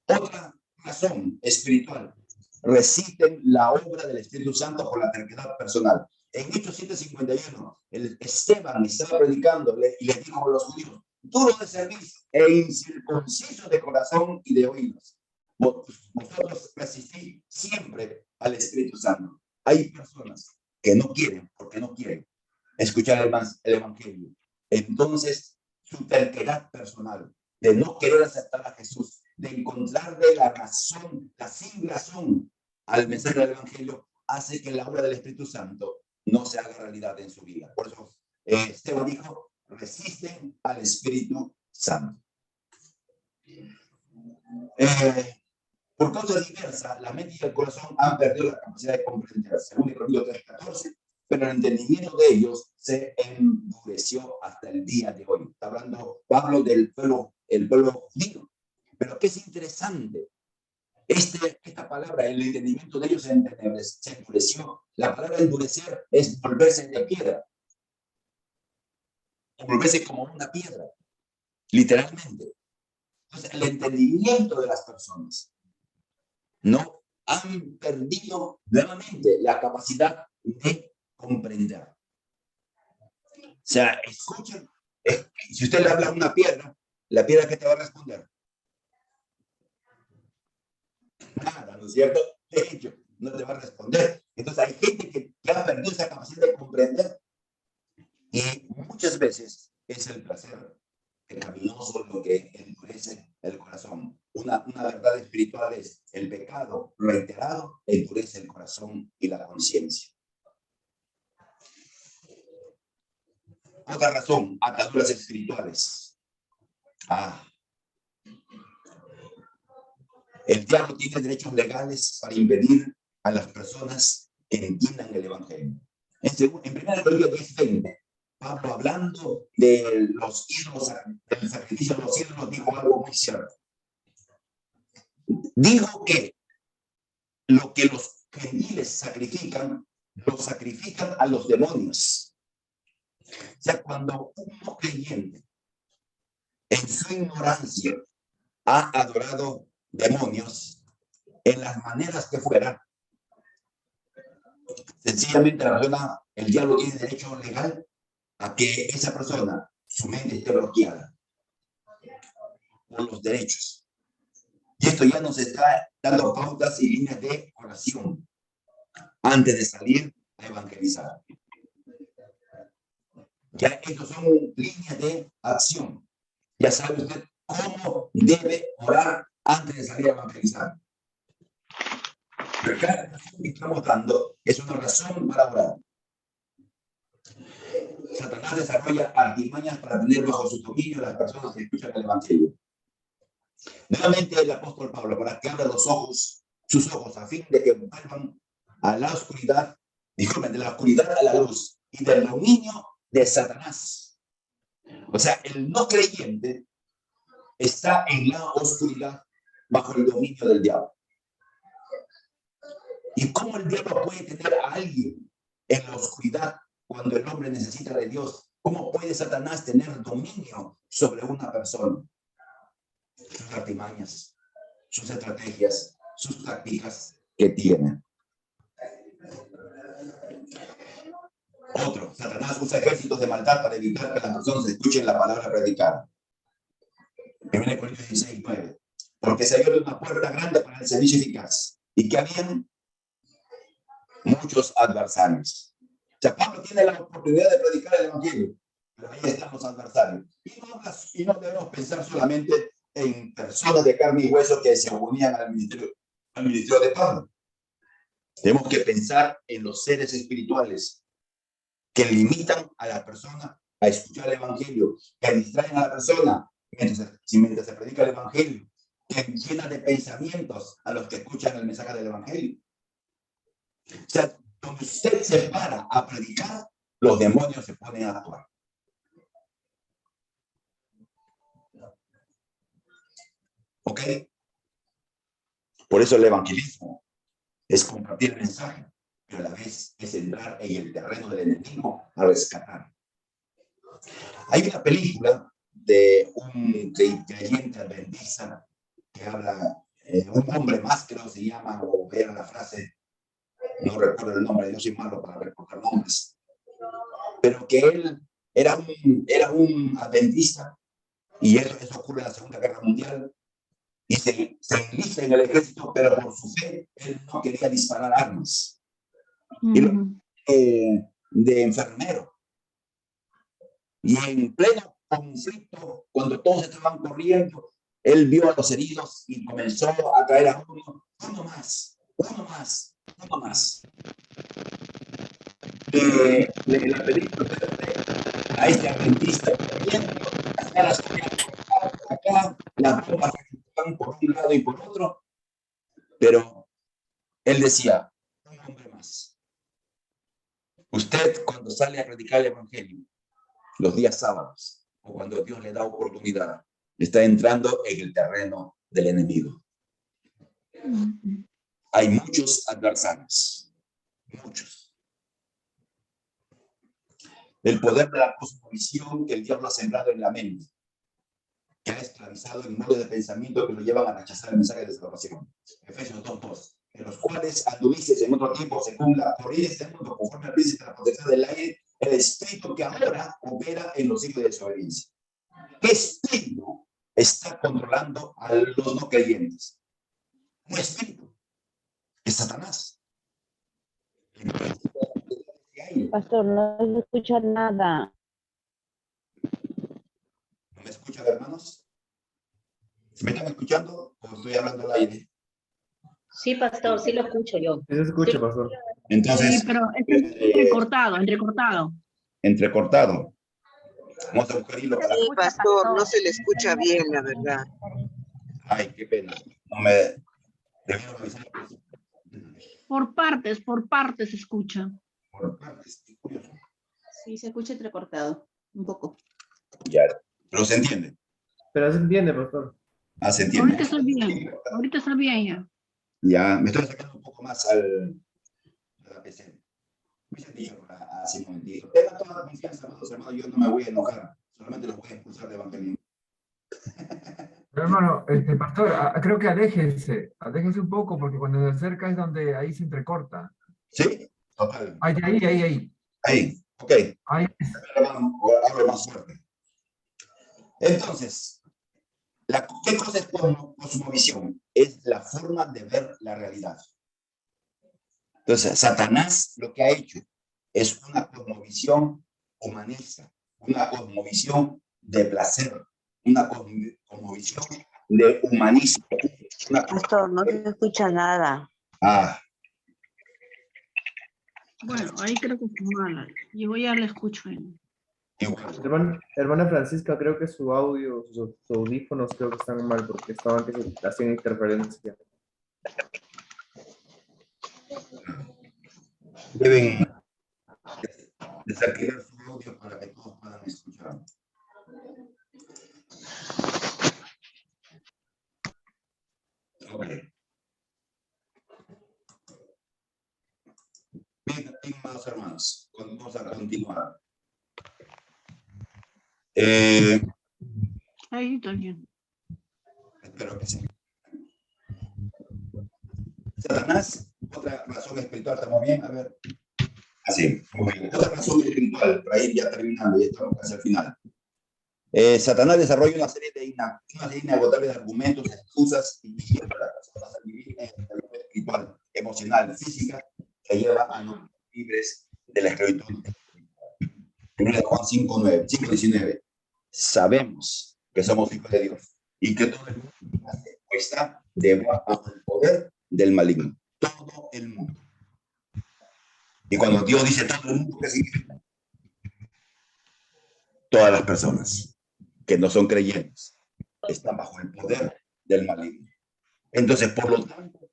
Otra razón espiritual: resisten la obra del Espíritu Santo por la terquedad personal. En Hechos 7:51, Esteban estaba predicando y le dijo a los judíos: duro de cerviz e incircunciso de corazón y de oídos, vosotros resistís siempre al Espíritu Santo. Hay personas que no quieren, porque no quieren escuchar el Evangelio. Entonces, su terquedad personal de no querer aceptar a Jesús de encontrarle la razón, la sin razón al mensaje del Evangelio, hace que la obra del Espíritu Santo no se haga realidad en su vida. Por eso Esteban dijo, resisten al Espíritu Santo. Por causas diversas, la mente y el corazón han perdido la capacidad de comprender, según Corintios 3:14, pero el entendimiento de ellos se endureció hasta el día de hoy. Está hablando Pablo del pueblo, el pueblo judío. Pero qué es interesante, esta palabra, el entendimiento de ellos se endureció. La palabra endurecer es volverse de piedra, volverse como una piedra, literalmente. Entonces, el entendimiento de las personas no han perdido nuevamente la capacidad de comprender. O sea, escuchen, si usted le habla a una piedra, la piedra, ¿qué te va a responder? Nada, ¿no es cierto? De hecho, no te va a responder. Entonces hay gente que ha perdido esa capacidad de comprender, y muchas veces es el placer pecaminoso lo que endurece el corazón. Una verdad espiritual es el pecado reiterado endurece el corazón y la conciencia. Otra razón, ataduras espirituales. El diablo tiene derechos legales para impedir a las personas que entiendan el Evangelio. En 1 Corintios 10:20, Pablo, hablando de los ídolos, del sacrificio de los ídolos, dijo algo muy cierto. Dijo que lo que los gentiles sacrifican, lo sacrifican a los demonios. O sea, cuando un no creyente, en su ignorancia, ha adorado demonios en las maneras que fueran, sencillamente la persona, el diablo tiene derecho legal a que esa persona, su mente esté bloqueada por los derechos. Y esto ya nos está dando pautas y líneas de oración antes de salir a evangelizar. Ya estos son líneas de acción. Ya sabe usted cómo debe orar antes de salir a evangelizar. Pero cada razón que estamos dando es una razón para orar. Satanás desarrolla artimañas para tener bajo su dominio a las personas que escuchan el Evangelio. Nuevamente el apóstol Pablo, para que abra los ojos, sus ojos, a fin de que vuelvan a la oscuridad, disculpen, de la oscuridad a la luz y del dominio de Satanás. O sea, el no creyente está en la oscuridad bajo el dominio del diablo. ¿Y cómo el diablo puede tener a alguien en la oscuridad cuando el hombre necesita de Dios? ¿Cómo puede Satanás tener dominio sobre una persona? Sus artimañas, sus estrategias, sus tácticas que tiene. Otro, Satanás usa ejércitos de maldad para evitar que las personas escuchen la palabra predicada. 1 Corintios 16:9. Porque se abrió una puerta grande para el servicio eficaz. ¿Y que habían? Muchos adversarios. O sea, Pablo tiene la oportunidad de predicar el Evangelio, pero ahí están los adversarios. Y no debemos pensar solamente en personas de carne y hueso que se oponían al ministerio de Pablo. Tenemos que pensar en los seres espirituales que limitan a la persona a escuchar el Evangelio, que distraen a la persona mientras se predica el Evangelio, que llena de pensamientos a los que escuchan el mensaje del Evangelio. O sea, cuando usted se para a predicar, los demonios se ponen a actuar. ¿Ok? Por eso el evangelismo es compartir el mensaje, pero a la vez es entrar en el terreno del enemigo a rescatar. Hay una película de un creyente adventista que habla, un hombre más, creo se llama, o era la frase, no recuerdo el nombre, yo soy malo para recordar nombres, pero que él era un adventista, y eso ocurre en la Segunda Guerra Mundial, y se enlista en el ejército, pero por su fe, él no quería disparar armas. Y de enfermero. Y en pleno conflicto, cuando todos estaban corriendo, Él vio a los heridos y comenzó a traer a uno más, uno más, uno más. La película a este adventista, las balas por acá, las bombas van por un lado y por otro, pero él decía, un hombre más. Usted, cuando sale a predicar el evangelio, los días sábados, o cuando Dios le da oportunidad, está entrando en el terreno del enemigo. Hay muchos adversarios, muchos. El poder de la cosmovisión que el diablo ha sembrado en la mente, que ha esclavizado el modo de pensamiento que lo llevan a rechazar el mensaje de salvación. Efesios 2:2. En los cuales anduvisteis en otro tiempo según la corriente de este mundo, conforme al príncipe de la potestad del aire, el espíritu que ahora opera en los hijos de desobediencia. ¿Qué espíritu está controlando a los no creyentes? Un espíritu, es Satanás. Pastor, no se escucha nada. ¿No me escuchan, hermanos? ¿Me están escuchando o estoy hablando al aire? Sí, pastor, sí lo escucho yo. Sí se escucha, pastor. Entonces, Sí, pero es entrecortado. entrecortado. Vamos a buscar hilo para... Sí, pastor, no se le escucha bien, la verdad. Ay, qué pena. No me... Debieron avisar. Por partes se escucha. Por partes, qué curioso. Sí, se escucha entrecortado, un poco. Ya, pero se entiende. Pero se entiende, pastor. Ah, se entiende. Ahorita está bien ya. Ya, me estoy acercando un poco más a la PC. Muy sencillo, así no entiendo. Tengan toda la confianza, hermanos, yo no me voy a enojar. Solamente los voy a expulsar de evangelismo. Pero hermano, pastor, creo que aléjese un poco, porque cuando se acerca es donde ahí se entrecorta. ¿Sí? Total. Ahí. Ahí, ok. Ahí. Hablo más fuerte. Entonces, ¿qué cosa es cosmovisión? Es la forma de ver la realidad. Entonces, Satanás lo que ha hecho es una cosmovisión humanista, una cosmovisión de placer, una cosmovisión de humanismo. Pastor, no se escucha nada. Ah, Bueno, ahí creo que es mala. Yo ya la escucho. igual. Hermana Francisca, creo que su audio, sus audífonos creo que están mal porque estaban que se hacían interferencia. Deben desactivar su audio para que todos puedan escuchar. Ok. Bien, amados hermanos, vamos a continuar. Ahí está bien. Espero que sí. Satanás, otra razón espiritual, ¿estamos bien? A ver. Así, muy bien. Otra razón espiritual, para ir ya terminando, ya estamos casi al final. Satanás desarrolla una serie inagotable de argumentos, excusas y guías para las personas a vivir en el mundo espiritual, emocional, física, que lleva a no libres de la esclavitud. 1 Juan 5:19. Sabemos que somos hijos de Dios y que todo el mundo está debajo del poder del maligno. Todo el mundo. Y cuando Dios dice todo el mundo, ¿qué significa? Todas las personas que no son creyentes están bajo el poder del maligno. Entonces, por lo tanto,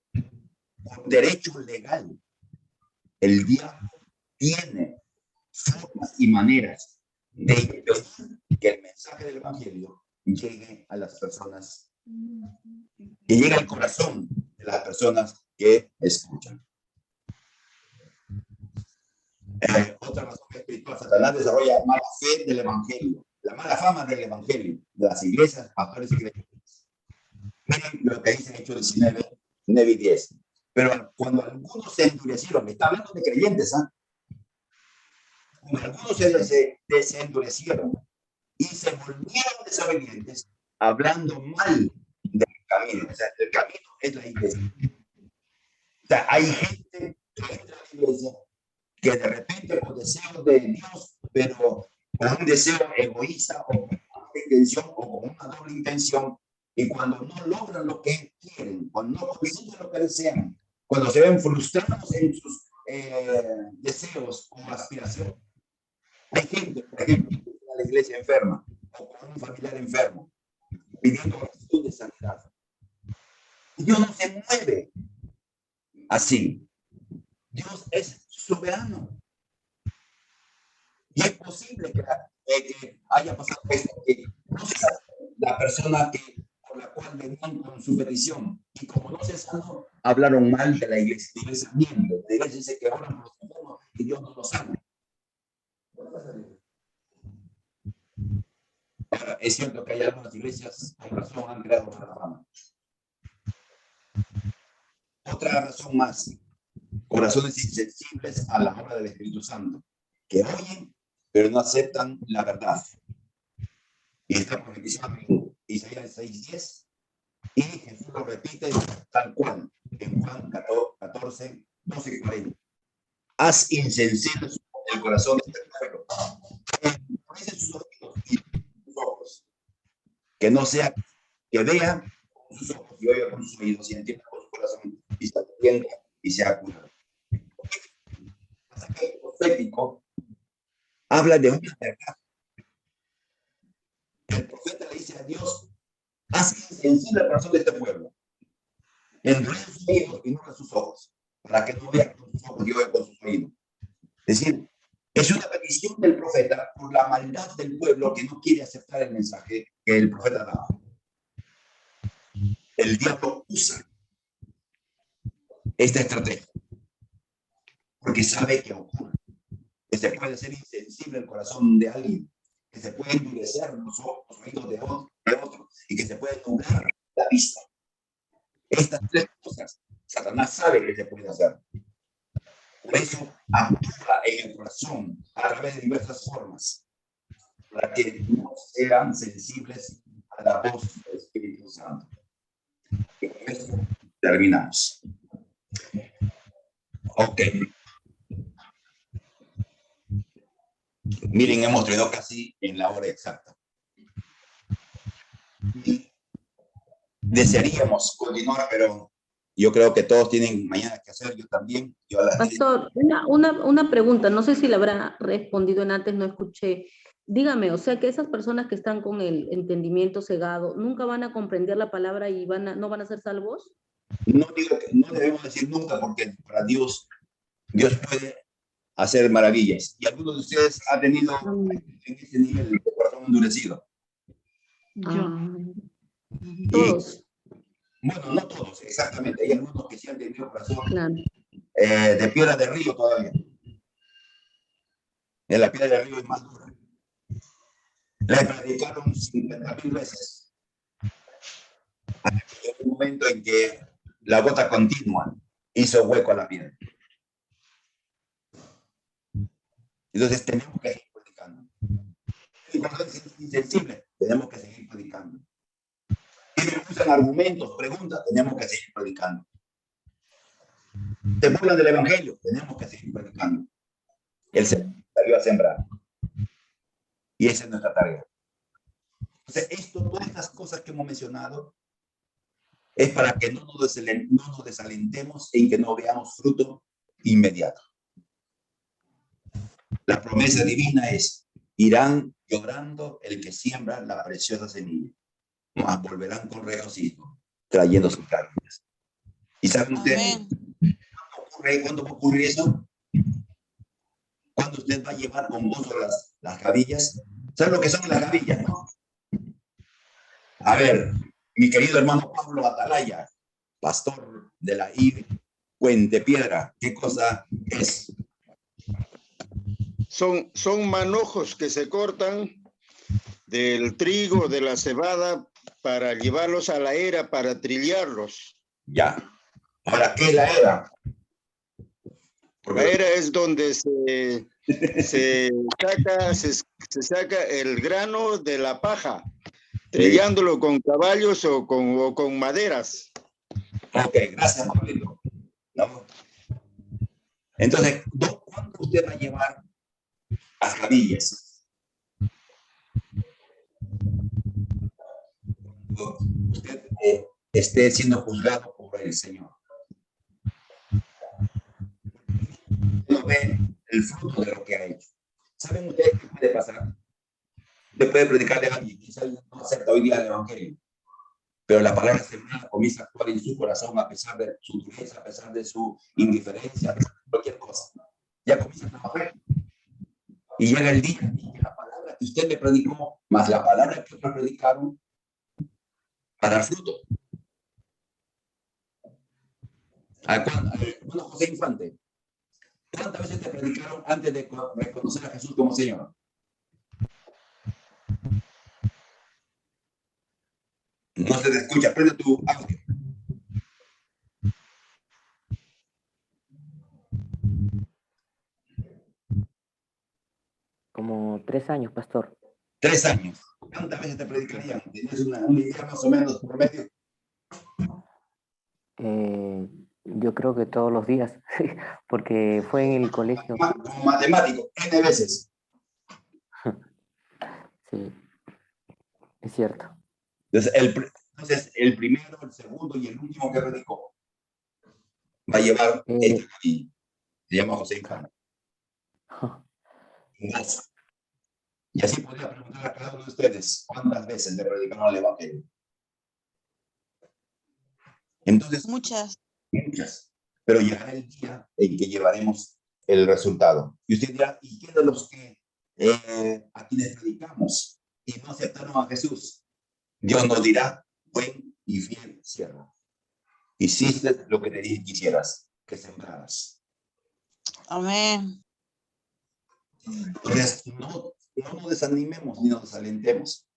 por derecho legal, el diablo tiene formas y maneras de impedir que el mensaje del evangelio llegue a las personas, que llegue al corazón de las personas que escuchan. Otra razón espiritual, Satanás desarrolla mala fe del evangelio, la mala fama del evangelio, de las iglesias, pastores y creyentes. Miren lo que dice Hechos 19, 9 y 10. Pero cuando algunos se endurecieron, está hablando de creyentes, ¿ah? Cuando algunos se endurecieron y se volvieron desobedientes, hablando mal del camino. O sea, el camino es la iglesia. O sea, hay gente que entra a la iglesia que de repente por deseo de Dios, pero con un deseo egoísta o con una intención o con una doble intención, Y cuando no logran lo que quieren, cuando no consiguen lo que desean, cuando se ven frustrados en sus deseos o aspiraciones. Hay gente, por ejemplo, que viene a la iglesia enferma o con un familiar enfermo, pidiendo oración de sanidad. Y Dios no se mueve así. Dios es soberano. Y es posible que haya pasado esto, que no se sabe la persona por la cual venían con su petición. Y como no se sanó, hablaron mal de la iglesia. La iglesia miente. La iglesia dice que oran por los enfermos y Dios no los sana. Ahora, es cierto que hay algunas iglesias con razón han creado mala fama. Otra razón más, corazones insensibles a la obra del Espíritu Santo, que oyen, pero no aceptan la verdad. Y está profetizado en Isaías 6:10, y Jesús lo repite tal cual, en Juan 14, 12 y 40. Haz insensible el corazón de este pueblo. Endurece sus oídos y sus ojos. Que no sea que vea con sus ojos y oiga con sus oídos y entienda con su corazón y se atienda y sea curado. El profético habla de una verdad. El profeta le dice a Dios: haz insensible el corazón de este pueblo. Endurece sus oídos y no abra sus ojos, para que no vea con sus ojos y oiga con sus oídos. Es decir, es una petición del profeta por la maldad del pueblo que no quiere aceptar el mensaje que el profeta daba. El diablo usa esta estrategia porque sabe que ocurre, que se puede ser insensible el corazón de alguien, que se puede endurecer los ojos, los oídos de otro y que se puede nublar la vista. Estas tres cosas Satanás sabe que se puede hacer. Por eso actúa en el corazón a través de diversas formas, para que no sean sensibles a la voz del Espíritu Santo. Y con esto terminamos. Ok. Miren, hemos terminado casi en la hora exacta. Y desearíamos continuar, pero yo creo que todos tienen mañana que hacer, yo también. Yo a las Pastor, una pregunta, no sé si la habrá respondido en antes, no escuché. Dígame, o sea que esas personas que están con el entendimiento cegado, ¿nunca van a comprender la palabra y no van a ser salvos? No digo que no debemos decir nunca, porque para Dios puede hacer maravillas. Y algunos de ustedes han tenido en ese nivel de corazón endurecido. Yo. Todos. Bueno, no todos, exactamente. Hay algunos que sí han tenido corazón Claro. de piedra de río todavía. En la piedra de río es más dura. Le predicaron 50,000 veces. Hay un momento en que la gota continua hizo hueco a la piedra. Entonces tenemos que seguir predicando. Y cuando es insensible, tenemos que seguir predicando. Y me usan argumentos, preguntas, tenemos que seguir predicando. Te burlan del evangelio, tenemos que seguir predicando. El Señor salió a sembrar. Y esa es nuestra tarea. Entonces, todas estas cosas que hemos mencionado, es para que no nos desalentemos en que no veamos fruto inmediato. La promesa divina es: irán llorando el que siembra la preciosa semilla, mas volverán con regocijo, trayendo sus cargas. ¿Y saben ustedes cuándo va a ocurrir eso? Cuando usted va a llevar con gozo las gavillas. ¿Saben lo que son las gavillas, no? A ver, mi querido hermano Pablo Atalaya, pastor de la IB Puente Piedra, ¿qué cosa es? Son manojos que se cortan del trigo, de la cebada, para llevarlos a la era, para trillarlos. Ya. Ahora, ¿qué es la era? La era es donde se saca el grano de la paja, trillándolo con caballos o con maderas. Ok, gracias, Pablito. ¿No? Entonces, ¿cuándo usted va a llevar las gavillas? usted esté siendo juzgado por el Señor. No ve el fruto de lo que ha hecho. ¿Saben ustedes qué puede pasar? Usted puede predicarle a alguien, quizás no acepta hoy día el Evangelio, pero la palabra sembrada comienza a actuar en su corazón a pesar de su dureza, a pesar de su indiferencia, a pesar de cualquier cosa. Ya comienza a trabajar. Y llega el día y la palabra que usted le predicó, más la palabra que otros predicaron, para dar fruto. Bueno, José Infante, ¿cuántas veces te predicaron antes de reconocer a Jesús como Señor? No se te escucha, prende tu audio. Como 3 años, pastor. 3 años. ¿Cuántas veces te predicarían? ¿Tienes una idea más o menos por medio? Yo creo que todos los días, porque fue en el colegio. Como matemático, N veces. Sí, es cierto. Entonces, el primero, el segundo y el último que predicó va a llevar este camino. Se llama José Infante. Y así podría preguntar a cada uno de ustedes cuántas veces le predicaron el Evangelio. Entonces, Muchas. muchas. Pero llegará el día en que llevaremos el resultado. Y usted dirá, ¿y qué de los que a quienes predicamos y no aceptaron a Jesús? Dios nos dirá, buen y fiel siervo. Hiciste lo que te dije que hicieras, que sembraras. Amén. Entonces, no nos desanimemos ni nos desalentemos.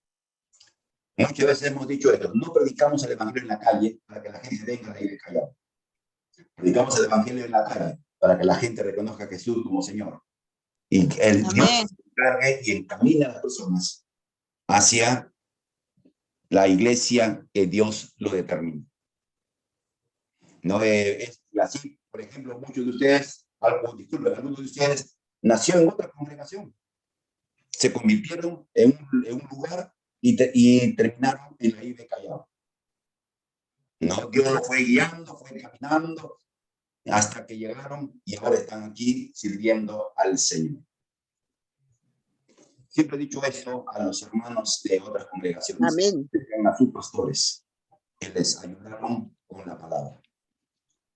Muchas veces hemos dicho esto, no predicamos el Evangelio en la calle para que la gente venga de ahí de callado. Predicamos el Evangelio en la calle para que la gente reconozca a Jesús como Señor. Y que el Dios se encargue y encamine a las personas hacia la iglesia que Dios lo determine. No es así, por ejemplo, muchos de ustedes, algunos de ustedes nació en otra congregación. Se convirtieron en un lugar y terminaron en la isla de Callao. No, Dios lo fue guiando, fue caminando hasta que llegaron y ahora están aquí sirviendo al Señor. Siempre he dicho eso a los hermanos de otras congregaciones. Amén. A sus pastores que les ayudaron con la palabra.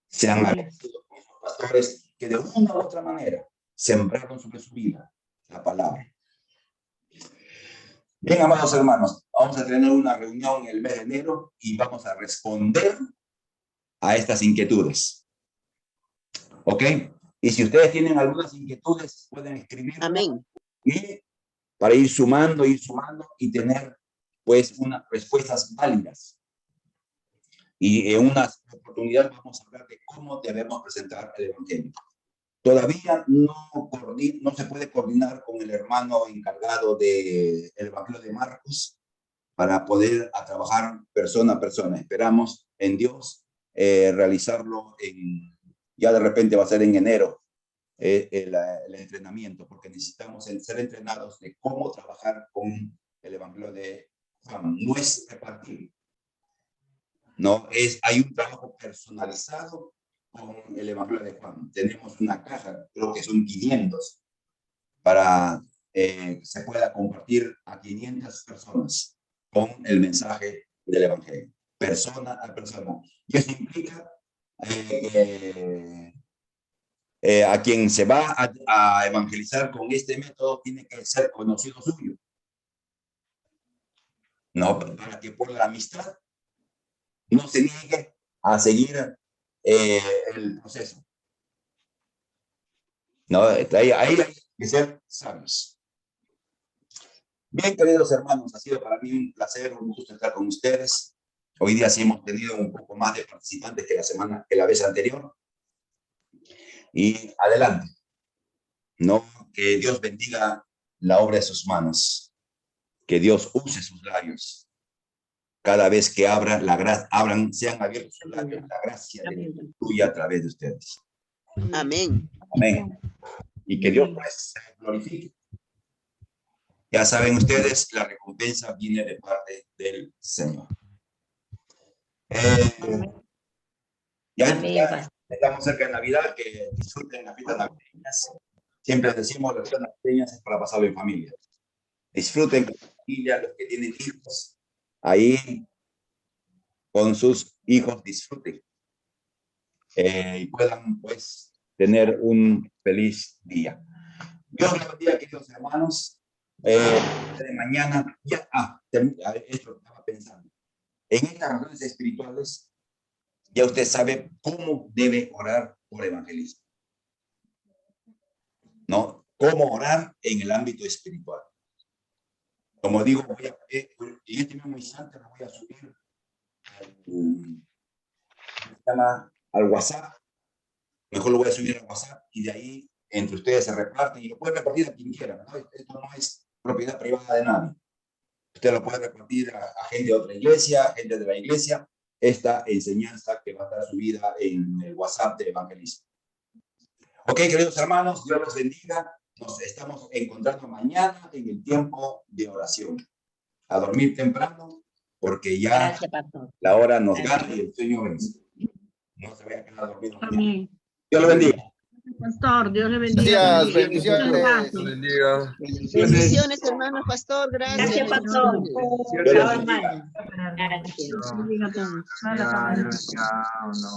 Sean agradecidos con esos pastores que de una u otra manera sembraron sobre su vida la palabra. Bien, amados hermanos, vamos a tener una reunión el mes de enero y vamos a responder a estas inquietudes. ¿Ok? Y si ustedes tienen algunas inquietudes, pueden escribirlas. Amén. Y para ir sumando y tener, pues, unas respuestas válidas. Y en una oportunidad vamos a hablar de cómo debemos presentar el Evangelio. Todavía no se puede coordinar con el hermano encargado del Evangelio de Marcos para poder trabajar persona a persona. Esperamos en Dios realizarlo ya de repente va a ser en enero el entrenamiento, porque necesitamos ser entrenados de cómo trabajar con el Evangelio de Juan. No es repartir, no es, hay un trabajo personalizado con el Evangelio de Juan. Tenemos una caja, creo que son 500, para se pueda compartir a 500 personas con el mensaje del Evangelio, persona a persona. Y eso implica a quien se va a evangelizar con este método tiene que ser conocido suyo. No, para que por la amistad no se niegue a seguir el proceso. No, ahí hay que ser sabios. Bien, queridos hermanos, ha sido para mí un placer, un gusto estar con ustedes. Hoy día sí hemos tenido un poco más de participantes que la vez anterior. Y adelante. No, que Dios bendiga la obra de sus manos. Que Dios use sus labios. Cada vez que sean abiertos sus labios, la gracia de Dios fluya a través de ustedes. Amén. Amén. Y que Dios pues se glorifique. Ya saben ustedes, la recompensa viene de parte del Señor. Ya estamos cerca de Navidad, que disfruten las fiestas navideñas. Siempre decimos las fiestas navideñas es para pasarlo en familia. Disfruten con la familia, los que tienen hijos, ahí con sus hijos disfruten. Y puedan, pues, tener un feliz día. Dios les bendiga, queridos hermanos. De mañana, esto estaba pensando. En estas razones espirituales, ya usted sabe cómo debe orar por evangelismo. ¿No? Cómo orar en el ámbito espiritual. Como digo, en este mismo instante lo voy a subir al WhatsApp. Mejor lo voy a subir al WhatsApp y de ahí entre ustedes se reparten y lo pueden repartir a quien quiera, ¿no? Esto no es propiedad privada de nadie. Usted lo puede repartir a gente de otra iglesia, a gente de la iglesia, esta enseñanza que va a estar subida en el WhatsApp de evangelismo. Ok, queridos hermanos, Dios los bendiga. Nos estamos encontrando mañana en el tiempo de oración. A dormir temprano, porque ya la hora nos gana y el sueño vence. No se vaya a quedar dormido. Amén. Dios lo bendiga. Pastor, Dios le bendiga. Gracias, bendiciones. Bendiga. Bendiciones, hermano pastor. Gracias. Gracias, pastor. Dios los bendiga. Bendiga a todos. Ya, no.